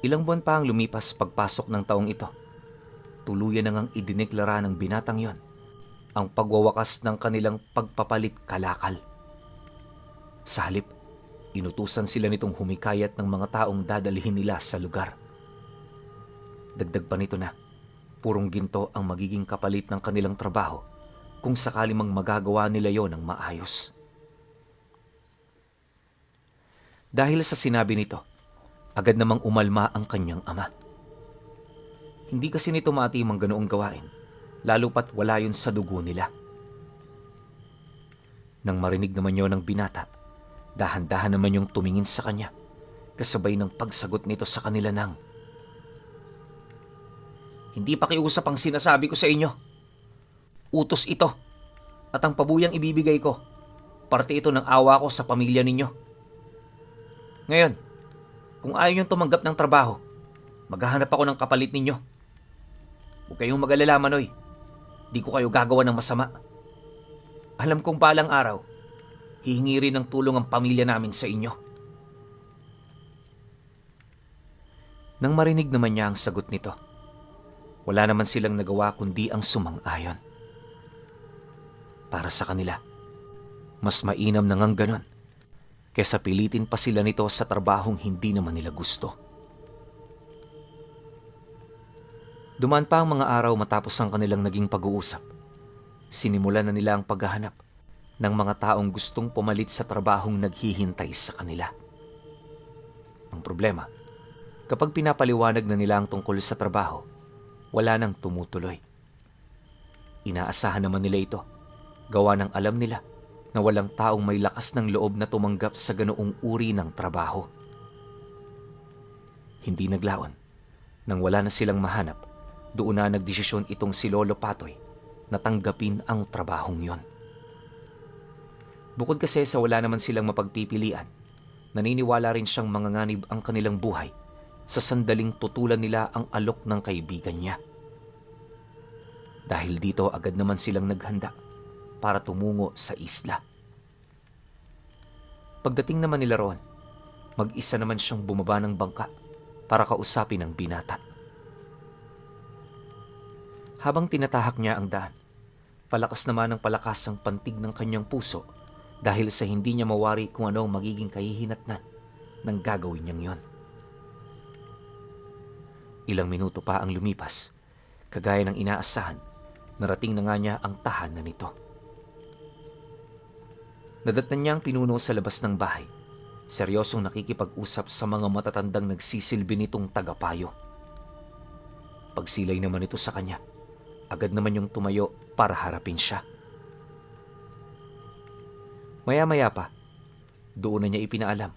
Ilang buwan pa ang lumipas pagpasok ng taong ito. Tuluyan na ngang idineklara ng binatang yon ang pagwawakas ng kanilang pagpapalit kalakal. Sa halip, inutusan sila nitong humikayat ng mga taong dadalhin nila sa lugar. Dagdag pa nito na, purong ginto ang magiging kapalit ng kanilang trabaho kung sakali mang magagawa nila yon ng maayos. Dahil sa sinabi nito, agad namang umalma ang kanyang ama. Hindi kasi nito maatim ang ganoong gawain, lalo pat wala yun sa dugo nila. Nang marinig naman yon ng binata, dahan-dahan naman yung tumingin sa kanya, kasabay ng pagsagot nito sa kanila ng, "Hindi pakiusap ang sinasabi ko sa inyo. Utos ito, at ang pabuyang ibibigay ko, parte ito ng awa ko sa pamilya ninyo. Ngayon, kung ayaw niyong tumanggap ng trabaho, maghahanap ako ng kapalit ninyo. Huwag kayong mag-alala, Manoy. Di ko kayo gagawa ng masama. Alam kong balang araw, hihingi rin ng tulong ang pamilya namin sa inyo." Nang marinig naman niya ang sagot nito, wala naman silang nagawa kundi ang sumang-ayon. Para sa kanila, mas mainam na ngang ganon kesa pilitin pa sila nito sa trabahong hindi naman nila gusto. Dumaan pa ang mga araw matapos ang kanilang naging pag-uusap. Sinimulan na nila ang paghahanap ng mga taong gustong pumalit sa trabahong naghihintay sa kanila. Ang problema, kapag pinapaliwanag na nila ang tungkol sa trabaho, wala nang tumutuloy. Inaasahan naman nila ito, gawa ng alam nila na walang taong may lakas ng loob na tumanggap sa ganoong uri ng trabaho. Hindi naglaon. Nang wala na silang mahanap, doon na nagdesisyon itong si Lolo Patoy na tanggapin ang trabahong yon. Bukod kasi sa wala naman silang mapagpipilian, naniniwala rin siyang manganganib ang kanilang buhay sa sandaling tutulan nila ang alok ng kaibigan niya. Dahil dito agad naman silang naghanda para tumungo sa isla. Pagdating naman nila roon, mag-isa naman siyang bumaba ng bangka para kausapin ang binata. Habang tinatahak niya ang daan, palakas naman ang palakas ang pantig ng kanyang puso dahil sa hindi niya mawari kung ano ang magiging kahihinatnan ng gagawin niyang yon. Ilang minuto pa ang lumipas, kagaya ng inaasahan, narating na nga niya ang tahanan nito. Nadatnan niya ang pinuno sa labas ng bahay, seryosong nakikipag-usap sa mga matatandang nagsisilbi nitong tagapayo. Pagsilay naman ito sa kanya, agad naman yung tumayo para harapin siya. Maya-maya pa, doon na niya ipinaalam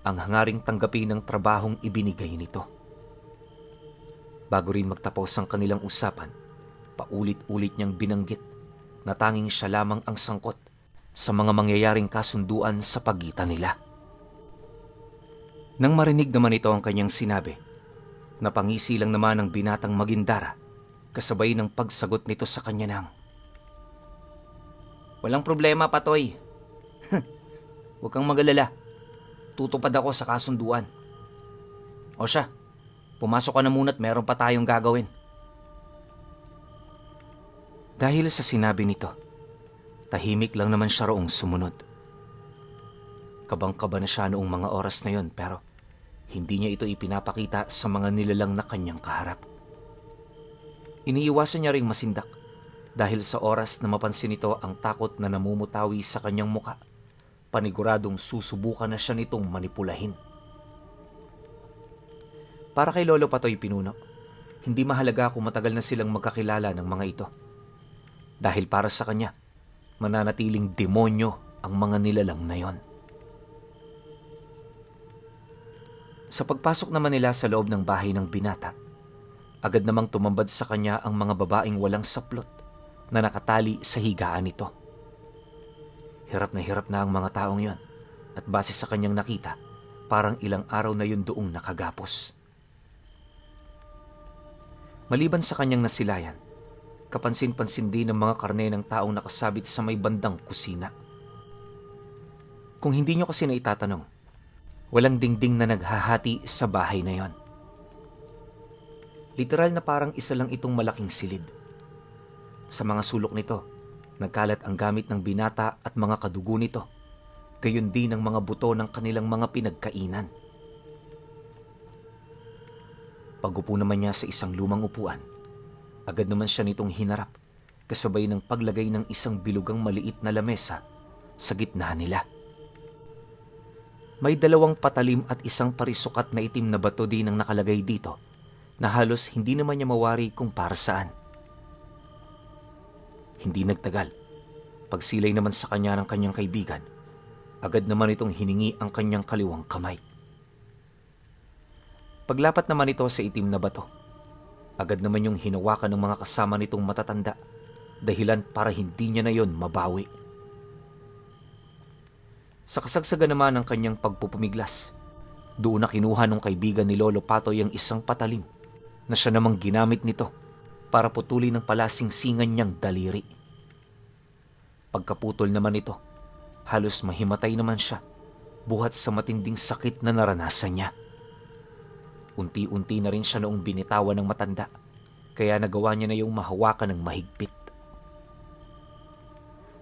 ang hangaring tanggapin ng trabahong ibinigay nito. Bago rin magtapos ang kanilang usapan, paulit-ulit niyang binanggit na tanging siya lamang ang sangkot sa mga mangyayaring kasunduan sa pagitan nila. Nang marinig naman ito ang kanyang sinabi, napangisi lang naman ang binatang magindara kasabay ng pagsagot nito sa kanya ng, "Walang problema, Patoy. Huwag kang mag-alala. Tutupad ako sa kasunduan. O siya, pumasok ka na muna at meron pa tayong gagawin." Dahil sa sinabi nito, tahimik lang naman siya roong sumunod. Kabang-kaba na siya noong mga oras na yon pero hindi niya ito ipinapakita sa mga nilalang na kanyang kaharap. Iniiwasan niya ring masindak dahil sa oras na mapansin nito ang takot na namumutawi sa kanyang muka, paniguradong susubukan na siya nitong manipulahin. Para kay Lolo Patoy Pinuno, hindi mahalaga kung matagal na silang magkakilala ng mga ito. Dahil para sa kanya, mananatiling demonyo ang mga nilalang na yon. Sa pagpasok naman nila sa loob ng bahay ng binata, agad namang tumambad sa kanya ang mga babaeng walang saplot na nakatali sa higaan nito. Hirap na ang mga taong yon at base sa kanyang nakita, parang ilang araw na yun doong nakagapos. Maliban sa kanyang nasilayan, kapansin-pansin din ng mga karne ng taong nakasabit sa may bandang kusina. Kung hindi nyo kasi na itatanong, walang dingding na naghahati sa bahay na yon. Literal na parang isa lang itong malaking silid. Sa mga sulok nito, nagkalat ang gamit ng binata at mga kadugo nito, gayon din ang mga buto ng kanilang mga pinagkainan. Pagupo naman niya sa isang lumang upuan, agad naman siya nitong hinarap, kasabay ng paglagay ng isang bilugang maliit na lamesa sa gitna nila. May 2 patalim at isang parisukat na itim na bato din ang nakalagay dito, na halos hindi naman niya mawari kung para saan. Hindi nagtagal, pagsilay naman sa kanya ng kanyang kaibigan, agad naman itong hiningi ang kanyang kaliwang kamay. Paglapat naman ito sa itim na bato, agad naman yung hinawakan ng mga kasama nitong matatanda, dahilan para hindi niya na yon mabawi. Sa kasagsagan naman ng kanyang pagpupumiglas, doon na kinuha ng kaibigan ni Lolo Patoy ang isang patalim na siya namang ginamit nito para putulin ng palasingsingan niyang daliri. Pagkaputol naman ito, halos mahimatay naman siya, buhat sa matinding sakit na naranasan niya. Unti-unti na rin siya noong binitawan ng matanda, kaya nagawa niya na yung mahawakan ng mahigpit.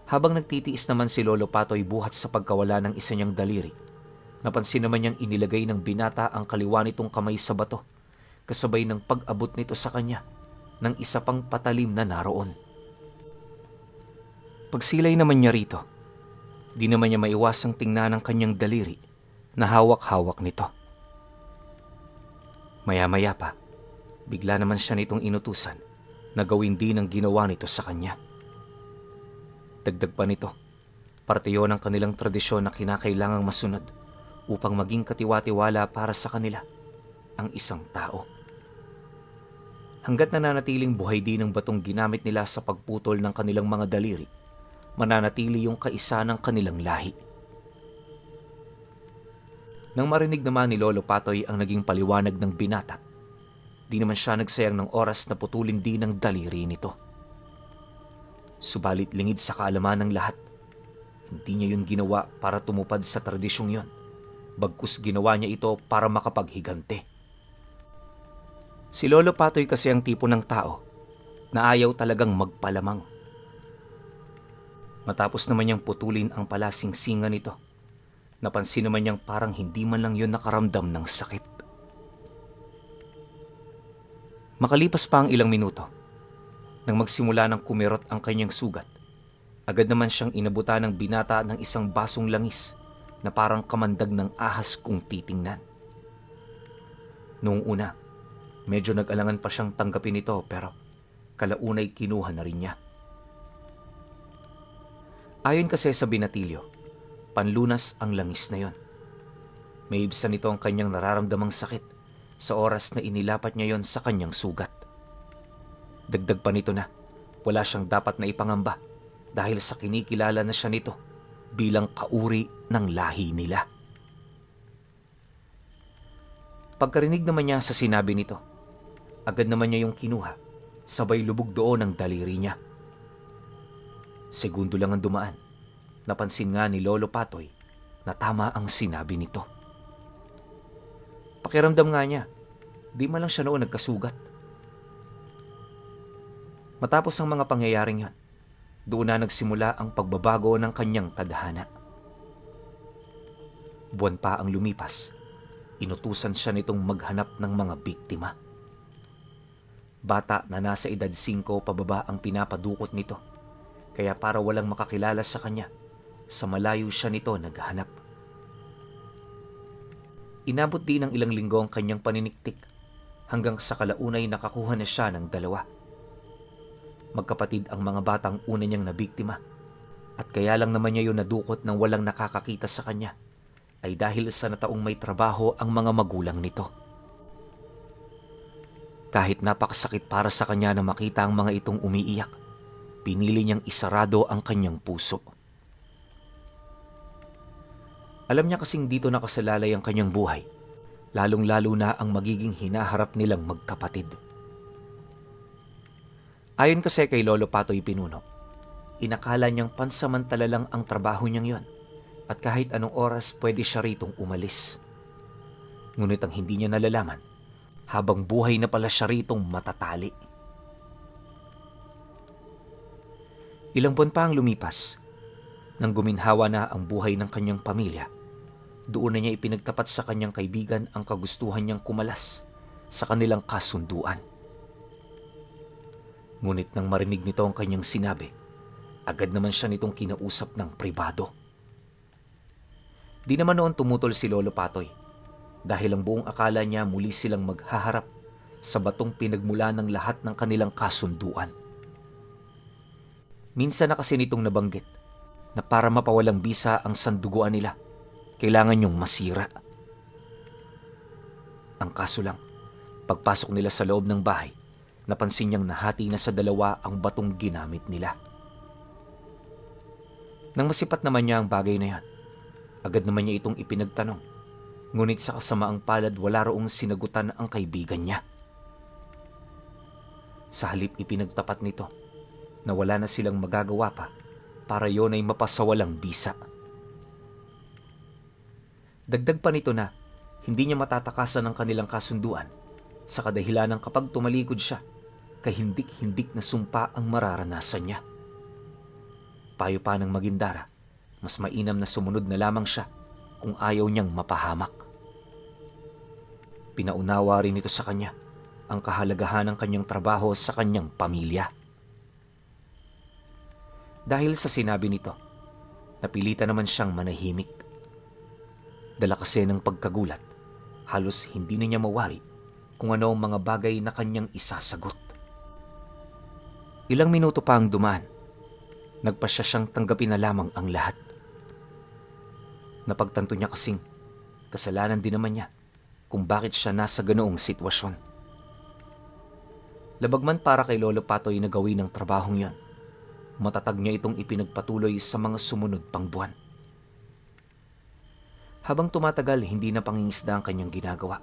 Habang nagtitiis naman si Lolo Patoy buhat sa pagkawala ng isa niyang daliri, napansin naman niyang inilagay ng binata ang kaliwa nitong kamay sa bato, kasabay ng pag-abot nito sa kanya ng isa pang patalim na naroon. Pagsilay naman niya rito, di naman niya maiwasang tingnan ang kanyang daliri na hawak-hawak nito. Maya-maya pa, bigla naman siya nitong inutusan na gawin din ang ginawa nito sa kanya. Dagdag pa nito, parte yun ang kanilang tradisyon na kinakailangang masunod upang maging katiwa-tiwala para sa kanila ang isang tao. Hanggat nananatiling buhay din ang batong ginamit nila sa pagputol ng kanilang mga daliri, mananatili yung kaisa ng kanilang lahi. Nang marinig naman ni Lolo Patoy ang naging paliwanag ng binata, di naman siya nagsayang ng oras na putulin din ang daliri nito. Subalit lingid sa kaalaman ng lahat, hindi niya yun ginawa para tumupad sa tradisyong yun, bagkus ginawa niya ito para makapaghigante. Si Lolo Patoy kasi ang tipo ng tao na ayaw talagang magpalamang. Matapos naman niyang putulin ang palasingsingan nito, napansin naman niyang parang hindi man lang yun nakaramdam ng sakit. Makalipas pa ang ilang minuto, nang magsimula ng kumirot ang kanyang sugat, agad naman siyang inabutan ng binata ng isang basong langis na parang kamandag ng ahas kung titingnan. Noong una, medyo nag-alangan pa siyang tanggapin ito pero kalaunay kinuha na rin niya. Ayon kasi sa binatilyo, panlunas ang langis na yon. May ibsan nito ang kanyang nararamdamang sakit sa oras na inilapat niya yon sa kanyang sugat. Dagdag pa nito na wala siyang dapat na ipangamba dahil sa kinikilala na siya nito bilang kauri ng lahi nila. Pagkarinig naman niya sa sinabi nito, agad naman niya yung kinuha, sabay lubog doon ang daliri niya. Segundo lang ang dumaan, napansin nga ni Lolo Patoy na tama ang sinabi nito. Pakiramdam nga niya, di man lang siya noon nagkasugat. Matapos ang mga pangyayaring yan, doon na nagsimula ang pagbabago ng kanyang tadhana. Buwan pa ang lumipas, inutusan siya nitong maghanap ng mga biktima. Bata na nasa edad 5 pababa ang pinapadukot nito, kaya para walang makakilala sa kanya, sa malayo siya nito naghanap. Inabot din ng ilang linggo ang kanyang paniniktik, hanggang sa kalaunay nakakuha na siya ng 2. Magkapatid ang mga batang una niyang nabiktima, At kaya lang naman niya yun nadukot ng walang nakakakita sa kanya ay dahil sa nataong may trabaho ang mga magulang nito. Kahit napakasakit para sa kanya na makita ang mga itong umiiyak, pinili niyang isarado ang kanyang puso. Alam niya kasing dito nakasalalay ang kanyang buhay, lalong-lalo na ang magiging hinaharap nilang magkapatid. Ayon kasi kay Lolo Patoy Pinuno, inakala niyang pansamantala lang ang trabaho niyang yon at kahit anong oras pwede siya ritong umalis. Ngunit ang hindi niya nalalaman, habang buhay na pala siya ritong matatali. Ilang buwan pa ang lumipas, nang guminhawa na ang buhay ng kanyang pamilya, doon na niya ipinagtapat sa kanyang kaibigan ang kagustuhan niyang kumalas sa kanilang kasunduan. Ngunit nang marinig nito ang kanyang sinabi, agad naman siya nitong kinausap ng pribado. Di naman noon tumutol si Lolo Patoy dahil ang buong akala niya muli silang maghaharap sa batong pinagmula ng lahat ng kanilang kasunduan. Minsan na kasi nitong nabanggit na para mapawalang bisa ang sanduguan nila, kailangan niyong masira. Ang kaso lang, pagpasok nila sa loob ng bahay, napansin niyang nahati na sa dalawa ang batong ginamit nila. Nang masipat naman niya ang bagay na yan, agad naman niya itong ipinagtanong, ngunit sa kasamaang palad wala roong sinagutan ang kaibigan niya. Sa halip ipinagtapat nito na wala na silang magagawa pa para yon ay mapasawalang bisa. Dagdag pa nito na hindi niya matatakasan ang kanilang kasunduan sa kadahilanang kapag tumalikod siya, kahindik-hindik na sumpa ang mararanasan niya. Payo pa ng Magindara, mas mainam na sumunod na lamang siya kung ayaw niyang mapahamak. Pinaunawa rin ito sa kanya ang kahalagahan ng kanyang trabaho sa kanyang pamilya. Dahil sa sinabi nito, napilitan naman siyang manahimik. Dala kasi ng pagkagulat, halos hindi na niya mawari kung ano ang mga bagay na kanyang isasagot. Ilang minuto pa ang dumaan, nagpasya siyang tanggapin na lamang ang lahat. Napagtanto niya kasing kasalanan din naman niya kung bakit siya nasa ganoong sitwasyon. Labag man para kay Lolo Patoy na gawin ang trabahong yon, matatag niya itong ipinagpatuloy sa mga sumunod pang buwan. Habang tumatagal, hindi na pangingisda ang kanyang ginagawa,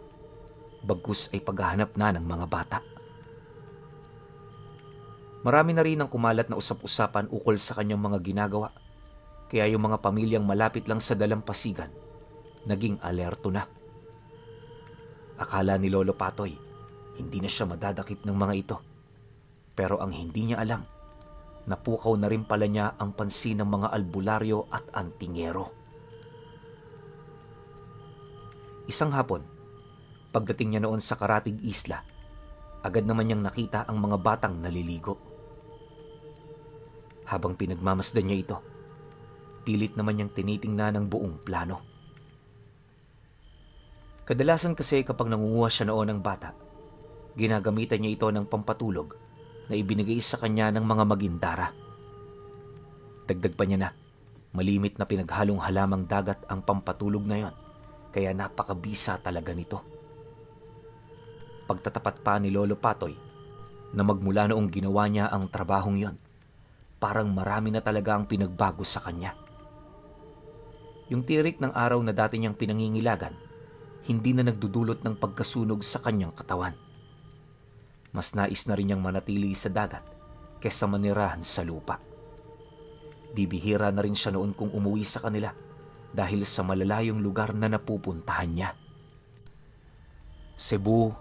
bagkus ay paghahanap na ng mga bata. Marami na rin ang kumalat na usap-usapan ukol sa kanyang mga ginagawa, kaya yung mga pamilyang malapit lang sa dalampasigan, naging alerto na. Akala ni Lolo Patoy, hindi na siya madadakip ng mga ito. Pero ang hindi niya alam, napukaw na rin pala niya ang pansin ng mga albularyo at antingero. Isang hapon, pagdating niya noon sa Karatig Isla, agad naman niyang nakita ang mga batang naliligo. Habang pinagmamasdan niya ito, pilit naman niyang tinitingnan ang buong plano. Kadalasan kasi kapag nangunguha siya noon ng bata, ginagamitan niya ito ng pampatulog na ibinigay sa kanya ng mga Magindara. Dagdag pa niya na, malimit na pinaghalong halamang dagat ang pampatulog na yon, kaya napakabisa talaga nito. Pagtatapat pa ni Lolo Patoy na magmula noong ginawa niya ang trabahong yon, parang marami na talaga ang pinagbago sa kanya. Yung tirik ng araw na dati niyang pinangingilagan, hindi na nagdudulot ng pagkasunog sa kanyang katawan. Mas nais na rin niyang manatili sa dagat kaysa manirahan sa lupa. Bibihira na rin siya noon kung umuwi sa kanila dahil sa malalayong lugar na napupuntahan niya. Cebu,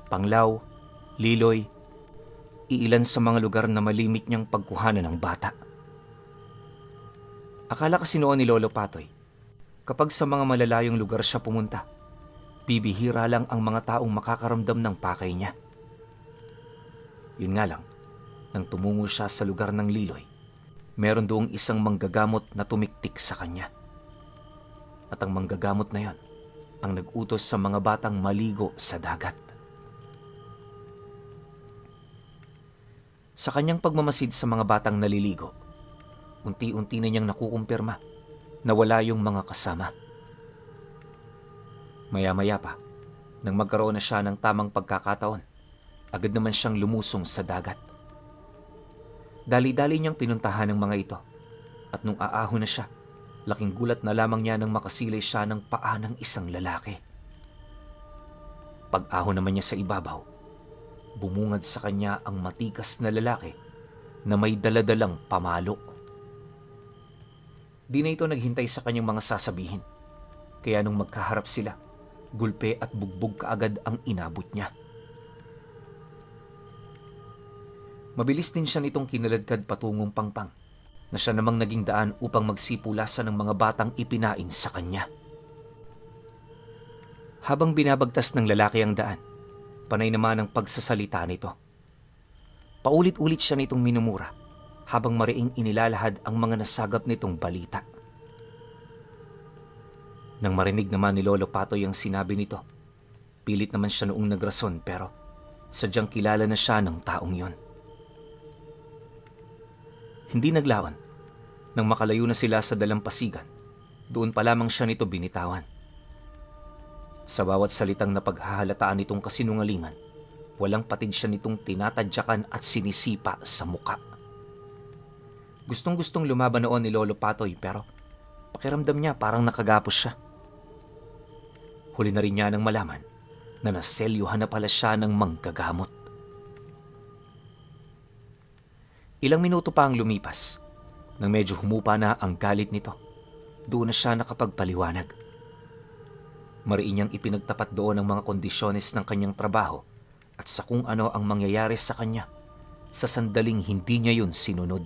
Panglao, Liloy, iilan sa mga lugar na malimit niyang pagkuhanan ng bata. Akala kasi noon ni Lolo Patoy, kapag sa mga malalayong lugar siya pumunta, bibihira lang ang mga taong makakaramdam ng pakay niya. Yun nga lang, nang tumungo siya sa lugar ng Liloy, meron doong isang manggagamot na tumiktik sa kanya. At ang manggagamot na yon ang nag-utos sa mga batang maligo sa dagat. Sa kanyang pagmamasid sa mga batang naliligo, unti-unti na niyang nakukumpirma na wala yung mga kasama. Maya-maya pa, nang magkaroon na siya ng tamang pagkakataon, agad naman siyang lumusong sa dagat. Dali-dali niyang pinuntahan ng mga ito at nung aahon na siya, laking gulat na lamang niya nang makasilay siya ng paa ng isang lalaki. Pag-ahon naman niya sa ibabaw, bumungad sa kanya ang matikas na lalaki na may daladalang pamalo. Di na ito naghintay sa kanyang mga sasabihin, kaya nung magkaharap sila, gulpe at bugbog kaagad ang inabot niya. Mabilis din siya nitong kinaladkad patungong pangpang na siya namang naging daan upang magsipulasan ng mga batang ipinain sa kanya. Habang binabagtas ng lalaki ang daan, panay naman ang pagsasalita nito. Paulit-ulit siya nitong minumura habang mariing inilalahad ang mga nasagap nitong balita. Nang marinig naman ni Lolo Patoy ang sinabi nito, pilit naman siya noong nagrason pero sadyang kilala na siya ng taong yon. Hindi naglawan. Nang makalayo na sila sa dalampasigan, doon pa lamang siya nito binitawan. Sa bawat salitang napaghahalataan nitong kasinungalingan, walang patid siya nitong tinatadyakan at sinisipa sa muka. Gustong-gustong lumaban noon ni Lolo Patoy pero pakiramdam niya parang nakagapos siya. Huli na rin niya nang malaman na naselyuhan na pala siya ng manggagamot. Ilang minuto pa ang lumipas. Nang medyo humupa na ang galit nito, doon na siya nakapagpaliwanag. Mariin niyang ipinagtapat doon ang mga kondisyones ng kanyang trabaho at sa kung ano ang mangyayari sa kanya sa sandaling hindi niya yun sinunod.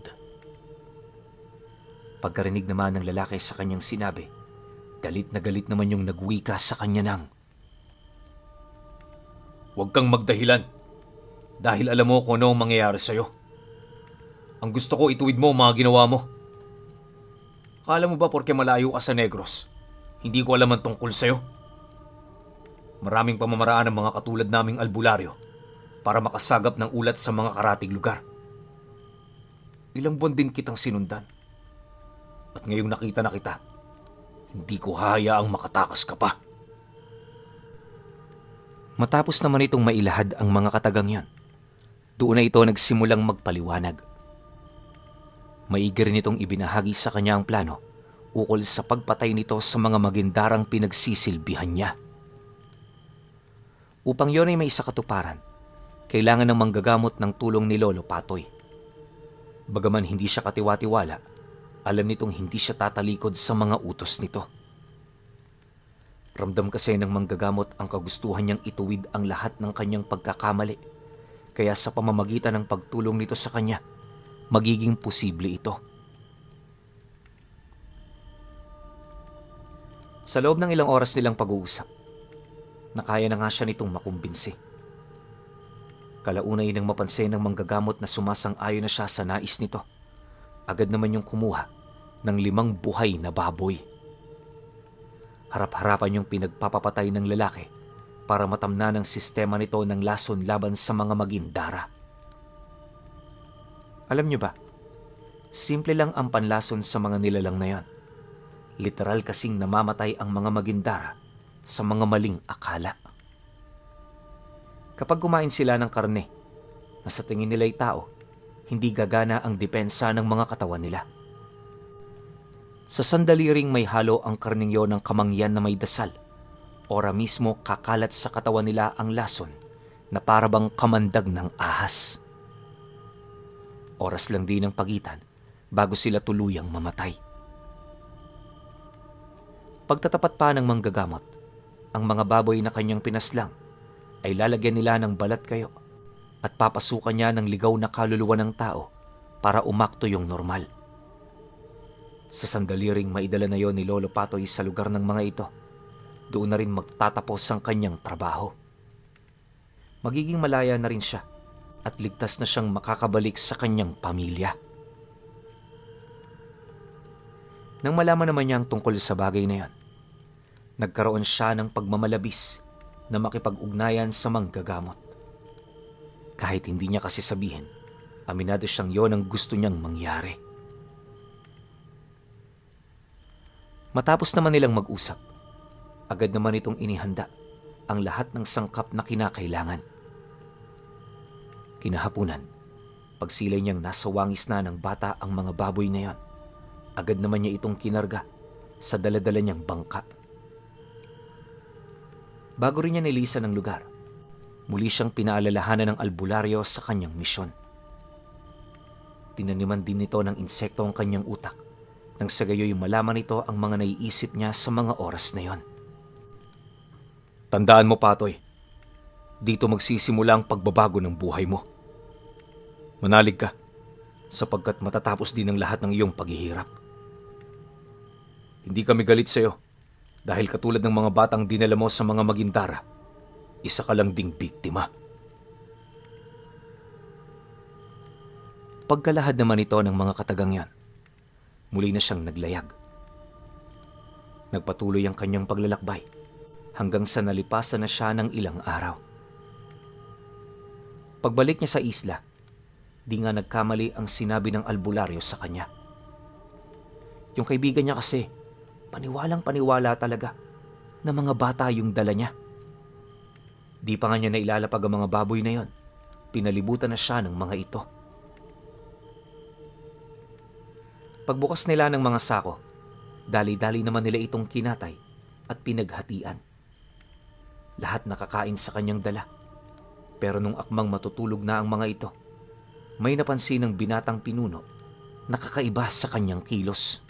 Pagkarinig naman ng lalaki sa kanyang sinabi, galit na galit naman yung nagwika sa kanya ng, "Huwag kang magdahilan dahil alam mo kung ano ang mangyayari sa'yo. Ang gusto ko ituwid mo ang mga ginawa mo. Akala mo ba porke malayo ka sa Negros, hindi ko alam ang tungkol sa'yo? Maraming pamamaraan ng mga katulad naming albularyo para makasagap ng ulat sa mga karatig lugar. Ilang buwan din kitang sinundan. At ngayong nakita na kita, hindi ko hahayaang makatakas ka pa." Matapos naman itong mailahad ang mga katagang yan, doon na ito nagsimulang magpaliwanag. Maigi rin itong ibinahagi sa kanya ang plano ukol sa pagpatay nito sa mga magindarang pinagsisilbihan niya. Upang yon ay may isa katuparan, kailangan ng manggagamot ng tulong ni Lolo Patoy. Bagaman hindi siya katiwa-tiwala, alam nitong hindi siya tatalikod sa mga utos nito. Ramdam kasi ng manggagamot ang kagustuhan niyang ituwid ang lahat ng kanyang pagkakamali, kaya sa pamamagitan ng pagtulong nito sa kanya, magiging posible ito. Sa loob ng ilang oras nilang pag-uusap, nakaya na nga siya nitong makumbinsi. Kalaunay nang mapansin ng manggagamot na sumasang-ayon na siya sa nais nito, agad naman yung kumuha ng 5 buhay na baboy. Harap-harapan yung pinagpapapatay ng lalaki para matamna ng sistema nito ng lason laban sa mga magindara. Alam niyo ba, simple lang ang panlason sa mga nilalang na yon. Literal kasing namamatay ang mga magindara sa mga maling akala. Kapag kumain sila ng karne na sa tingin nila'y tao, hindi gagana ang depensa ng mga katawan nila. Sa sandali ring may halo ang karning yon ng kamangyan na may dasal, ora mismo kakalat sa katawan nila ang lason na parabang kamandag ng ahas. Oras lang din ang pagitan bago sila tuluyang mamatay. Pagtatapat pa ng manggagamot, ang mga baboy na kanyang pinaslang ay lalagyan nila ng balat kayo at papasukan niya ng ligaw na kaluluwa ng tao para umakto yung normal. Sa sandali ring maidala na yon ni Lolo Patoy sa lugar ng mga ito, doon na rin magtatapos ang kanyang trabaho. Magiging malaya na rin siya at ligtas na siyang makakabalik sa kanyang pamilya. Nang malaman naman niya ang tungkol sa bagay na yan, nagkaroon siya ng pagmamalabis na makipag-ugnayan sa manggagamot. Kahit hindi niya kasi sabihin, aminado siyang yon ang gusto niyang mangyari. Matapos naman nilang mag-usap, agad naman itong inihanda ang lahat ng sangkap na kinakailangan. Kinahapunan, pagsilay niyang nasa wangis na ng bata ang mga baboy na yon, agad naman niya itong kinarga sa daladala niyang bangka. Bago rin niya nilisan ng lugar, muli siyang pinaalalahanan ng albularyo sa kanyang misyon. Tinaniman din nito ng insekto ang kanyang utak nang sa gayoy malaman nito ang mga naiisip niya sa mga oras na yon. Tandaan mo, Patoy, dito magsisimula ang pagbabago ng buhay mo. Manalig ka, sapagkat matatapos din ang lahat ng iyong paghihirap. Hindi kami galit sa iyo, dahil katulad ng mga batang dinala mo sa mga Magindara, isa ka lang ding biktima. Pagkalahad naman ito ng mga katagang yan, muli na siyang naglayag. Nagpatuloy ang kanyang paglalakbay hanggang sa nalipasan na siya ng ilang araw. Pagbalik niya sa isla, di nga nagkamali ang sinabi ng albularyo sa kanya. Yung kaibigan niya kasi, paniwalang paniwala talaga na mga bata yung dala niya. Di pa nga niya nailalapag ang mga baboy na yon, pinalibutan na siya ng mga ito. Pagbukas nila ng mga sako, dali-dali naman nila itong kinatay at pinaghatian. Lahat nakakain sa kanyang dala. Pero nung akmang matutulog na ang mga ito, may napansin ng binatang pinuno na kakaiba sa kanyang kilos.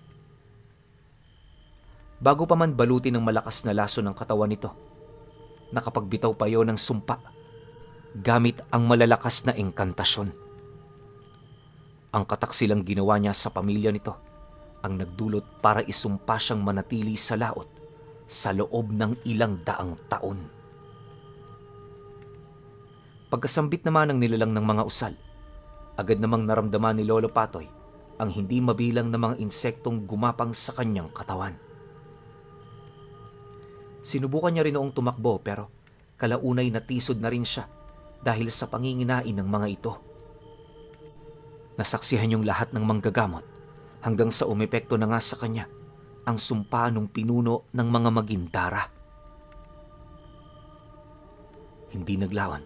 Bago pa man balutin ng malakas na laso ng katawan nito, nakapagbitaw pa yon ng sumpa gamit ang malalakas na engkantasyon. Ang kataksilang ginawa niya sa pamilya nito ang nagdulot para isumpa siyang manatili sa laot sa loob ng ilang daang taon. Pagkasambit naman ng nilalang ng mga usal, agad namang naramdaman ni Lolo Patoy ang hindi mabilang na mga insektong gumapang sa kanyang katawan. Sinubukan niya rin noong tumakbo pero kalaunay natisod na rin siya dahil sa panginginain ng mga ito. Nasaksihan yung lahat ng manggagamot hanggang sa umepekto na nga sa kanya ang sumpa ng pinuno ng mga Magindara. Hindi naglawan,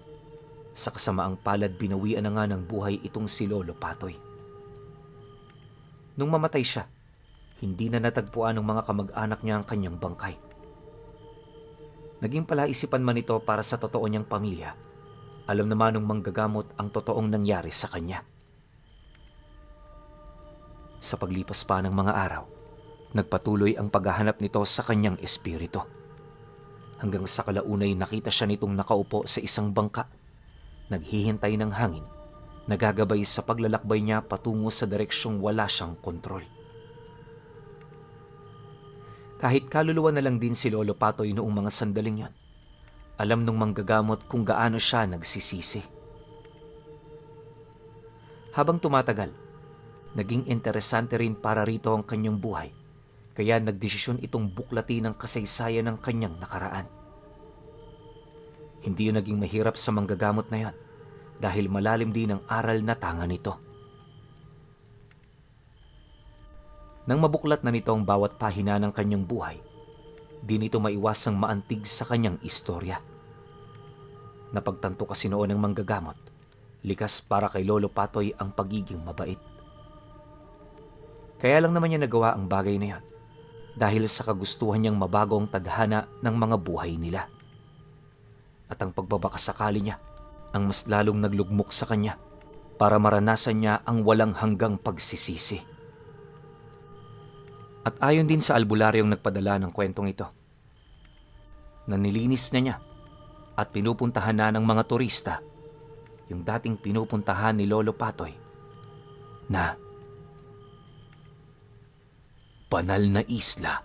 sa kasamaang palad binawian na nga ng buhay itong si Lolo Patoy. Nung mamatay siya, hindi na natagpuan ng mga kamag-anak niya ang kanyang bangkay. Naging palaisipan man ito para sa totoo niyang pamilya, alam naman ng manggagamot ang totoong nangyari sa kanya. Sa paglipas pa ng mga araw, nagpatuloy ang paghahanap nito sa kanyang espiritu. Hanggang sa kalaunay nakita siya nitong nakaupo sa isang bangka, naghihintay ng hangin, nagagabay sa paglalakbay niya patungo sa direksyong wala siyang kontrol. Kahit kaluluwa na lang din si Lolo Patoy noong mga sandaling yon, alam nung manggagamot kung gaano siya nagsisisi. Habang tumatagal, naging interesante rin para rito ang kanyang buhay, kaya nagdesisyon itong buklatin ang kasaysayan ng kanyang nakaraan. Hindi yun naging mahirap sa manggagamot na yon dahil malalim din ang aral na tanga nito. Nang mabuklat na nito ang bawat pahina ng kanyang buhay, di nito maiwasang maantig sa kanyang istorya. Napagtanto kasi noon ng manggagamot, likas para kay Lolo Patoy ang pagiging mabait. Kaya lang naman niya nagawa ang bagay na yan dahil sa kagustuhan niyang mabago ang tadhana ng mga buhay nila. At ang pagbabakasakali niya ang mas lalong naglugmok sa kanya para maranasan niya ang walang hanggang pagsisisi. At ayon din sa albularyong nagpadala ng kwentong ito, na nilinis na niya at pinupuntahan na ng mga turista yung dating pinupuntahan ni Lolo Patoy na banal na isla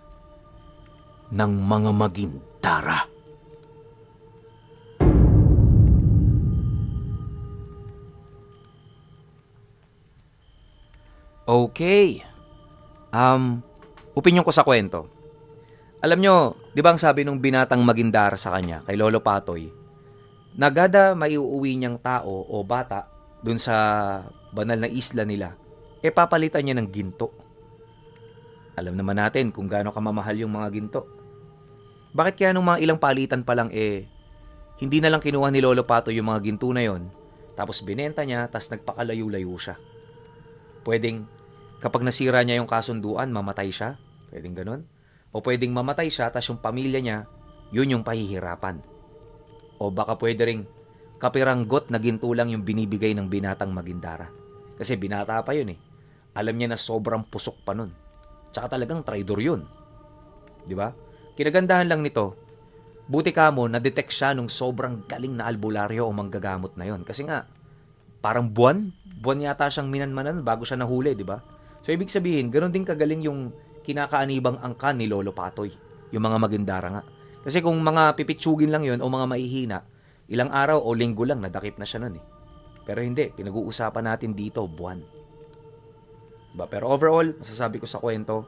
ng mga Magindara. Okay. Opinyon ko sa kwento. Alam nyo, di ba ang sabi nung binatang Magindara sa kanya, kay Lolo Patoy, nagada maiuwi niyang tao o bata dun sa banal na isla nila, papalitan niya ng ginto. Alam naman natin kung gaano kamamahal yung mga ginto. Bakit kaya nung mga ilang palitan pa lang hindi na lang kinuha ni Lolo Pato yung mga ginto na yon, tapos binenta niya, tapos nagpakalayo-layo siya. Pwedeng kapag nasira niya yung kasunduan, mamatay siya. Pwedeng ganun. O pwedeng mamatay siya, tapos yung pamilya niya, yun yung pahihirapan. O baka pwede ring kapiranggot na ginto lang yung binibigay ng binatang Magindara. Kasi binata pa yun eh. Alam niya na sobrang pusok pa nun. Tsaka talagang traidor yun. Di ba? Kinagandahan lang nito, buti ka mo, na-detect siya nung sobrang galing na albularyo o manggagamot na yon. Kasi nga, parang buwan yata siyang minanmanan bago siya nahuli, di ba? So, ibig sabihin, ganoon din kagaling yung kinakaanibang angkan ni Lolo Patoy. Yung mga Magindara nga. Kasi kung mga pipitsugin lang yon o mga maihina, ilang araw o linggo lang, nadakip na siya nun eh. Pero hindi, pinag-uusapan natin dito, buwan. Diba? Pero overall, masasabi ko sa kwento,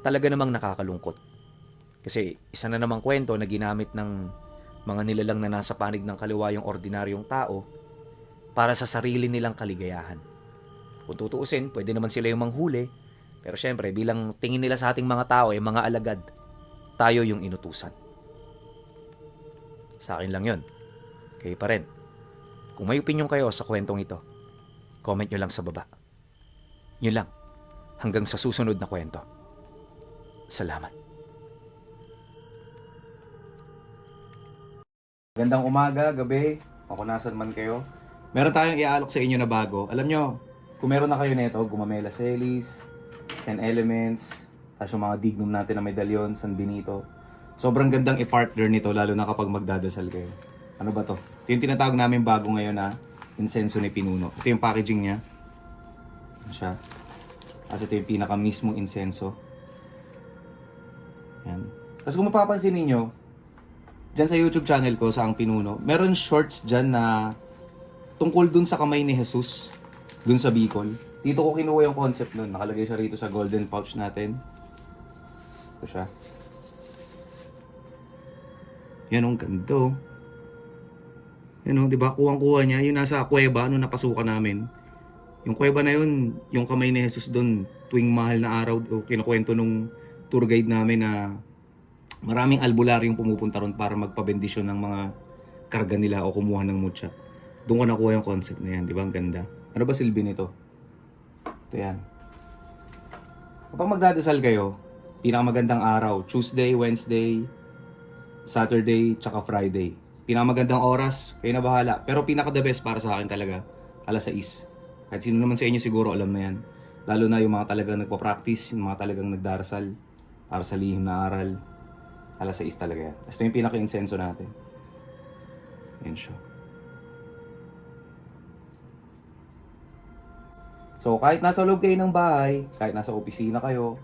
talaga namang nakakalungkot. Kasi isa na namang kwento na ginamit ng mga nilalang na nasa panig ng kaliwa yung ordinaryong tao para sa sarili nilang kaligayahan. Kung tutuusin, pwede naman sila yung manghuli, pero syempre, bilang tingin nila sa ating mga tao ay mga alagad, tayo yung inutusan. Sa akin lang yun. Kayo pa rin. Kung may opinion kayo sa kwentong ito, comment nyo lang sa baba. Yun lang. Hanggang sa susunod na kwento. Salamat. Gandang umaga, gabi, o kung nasan man kayo. Meron tayong iaalok sa inyo na bago. Alam nyo, kung meron na kayo nito, Gumamela Celis, 10 Elements, tapos yung mga dignum natin na medalyon, San Benito. Sobrang gandang i-partner nito, lalo na kapag magdadasal kayo. Ano ba to? Ito yung tinatawag namin bago ngayon na insenso ni Pinuno. Ito yung packaging niya. Ano siya? Kasi ito yung pinaka mismong insenso. Yan. Tapos kung mapapansin ninyo, dyan sa YouTube channel ko, sa Ang Pinuno, meron shorts dyan na tungkol dun sa kamay ni Jesus, dun sa Bicol. Dito ko kinuha yung concept nun. Nakalagay siya rito sa golden pouch natin. Ito siya. Yan ang ganda oh. Yan oh, di ba? Kuwang-kuha niya. Yung nasa kuweba, nung napasukan namin. Yung kuweba na yun, yung kamay ni Jesus dun, tuwing mahal na araw, o kinukwento nung tour guide namin na maraming albularyong pumupunta ron para magpabendisyon ng mga karga nila o kumuha ng mutya. Doon ko nakuha yung concept na yan, di ba? Ang ganda. Ano ba silbi nito? Ito yan. Kapag magdadasal kayo, pinakamagandang araw, Tuesday, Wednesday, Saturday, tsaka Friday. Pinakamagandang oras, kayo na bahala. Pero pinaka-the best para sa akin talaga, alas 6. Kahit sino naman sa inyo siguro alam na yan. Lalo na yung mga talagang nagpa-practice, yung mga talagang nagdarasal para sa lihim na aral. Alas 6 talaga yan. Ito yung pinaka-insenso natin. Yan siya. So, kahit nasa loob kayo ng bahay, kahit nasa opisina kayo,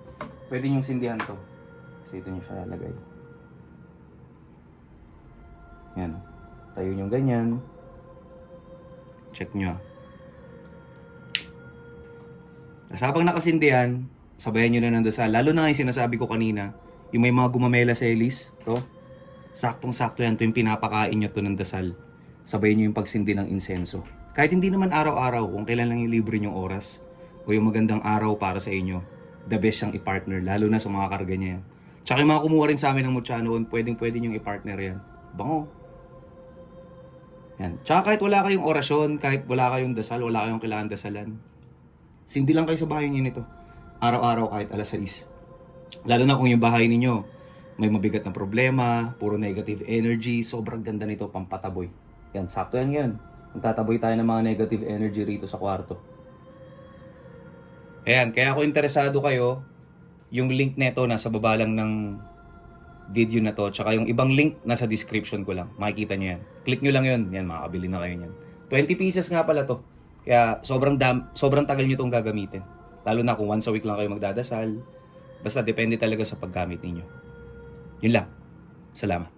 pwede nyo sindihan to. Kasi ito nyo siya lalagay. Yan. Tayo nyo ganyan. Check nyo. Tapos habang nakasindihan, sabayan nyo na ng dasal. Lalo na yung sinasabi ko kanina, yung may mga Gumamela Celis, to, saktong-sakto yan, to yung pinapakain nyo to ng dasal. Sabayan nyo yung pagsindi ng insenso. Kahit hindi naman araw-araw, kung kailan lang yung libre nyong oras, o yung magandang araw para sa inyo, the best siyang i-partner, lalo na sa mga karga niya yan. Tsaka yung mga kumuha rin sa amin ng mutya noon, pwedeng-pwede nyong i-partner yan. Bango. Yan. Tsaka kahit wala kayong orasyon, kahit wala kayong dasal, wala kayong kailangan dasalan, sindi lang kayo sa bahay niyo nito. Araw-araw kahit alas 6. Lalo na kung yung bahay ninyo may mabigat na problema, puro negative energy, sobrang ganda nito pampataboy. Yan, sakto yan yan. Magtataboy tayo ng mga negative energy rito sa kwarto. Ayan, kaya kung interesado kayo, yung link neto nasa baba lang ng video na to, tsaka yung ibang link nasa description ko lang. Makikita nyo yan. Click nyo lang yun. Yan, makakabili na kayo yan. 20 pieces nga pala to. Kaya sobrang tagal nyo itong gagamitin. Lalo na kung once a week lang kayo magdadasal. Basta depende talaga sa paggamit ninyo. Yun lang. Salamat.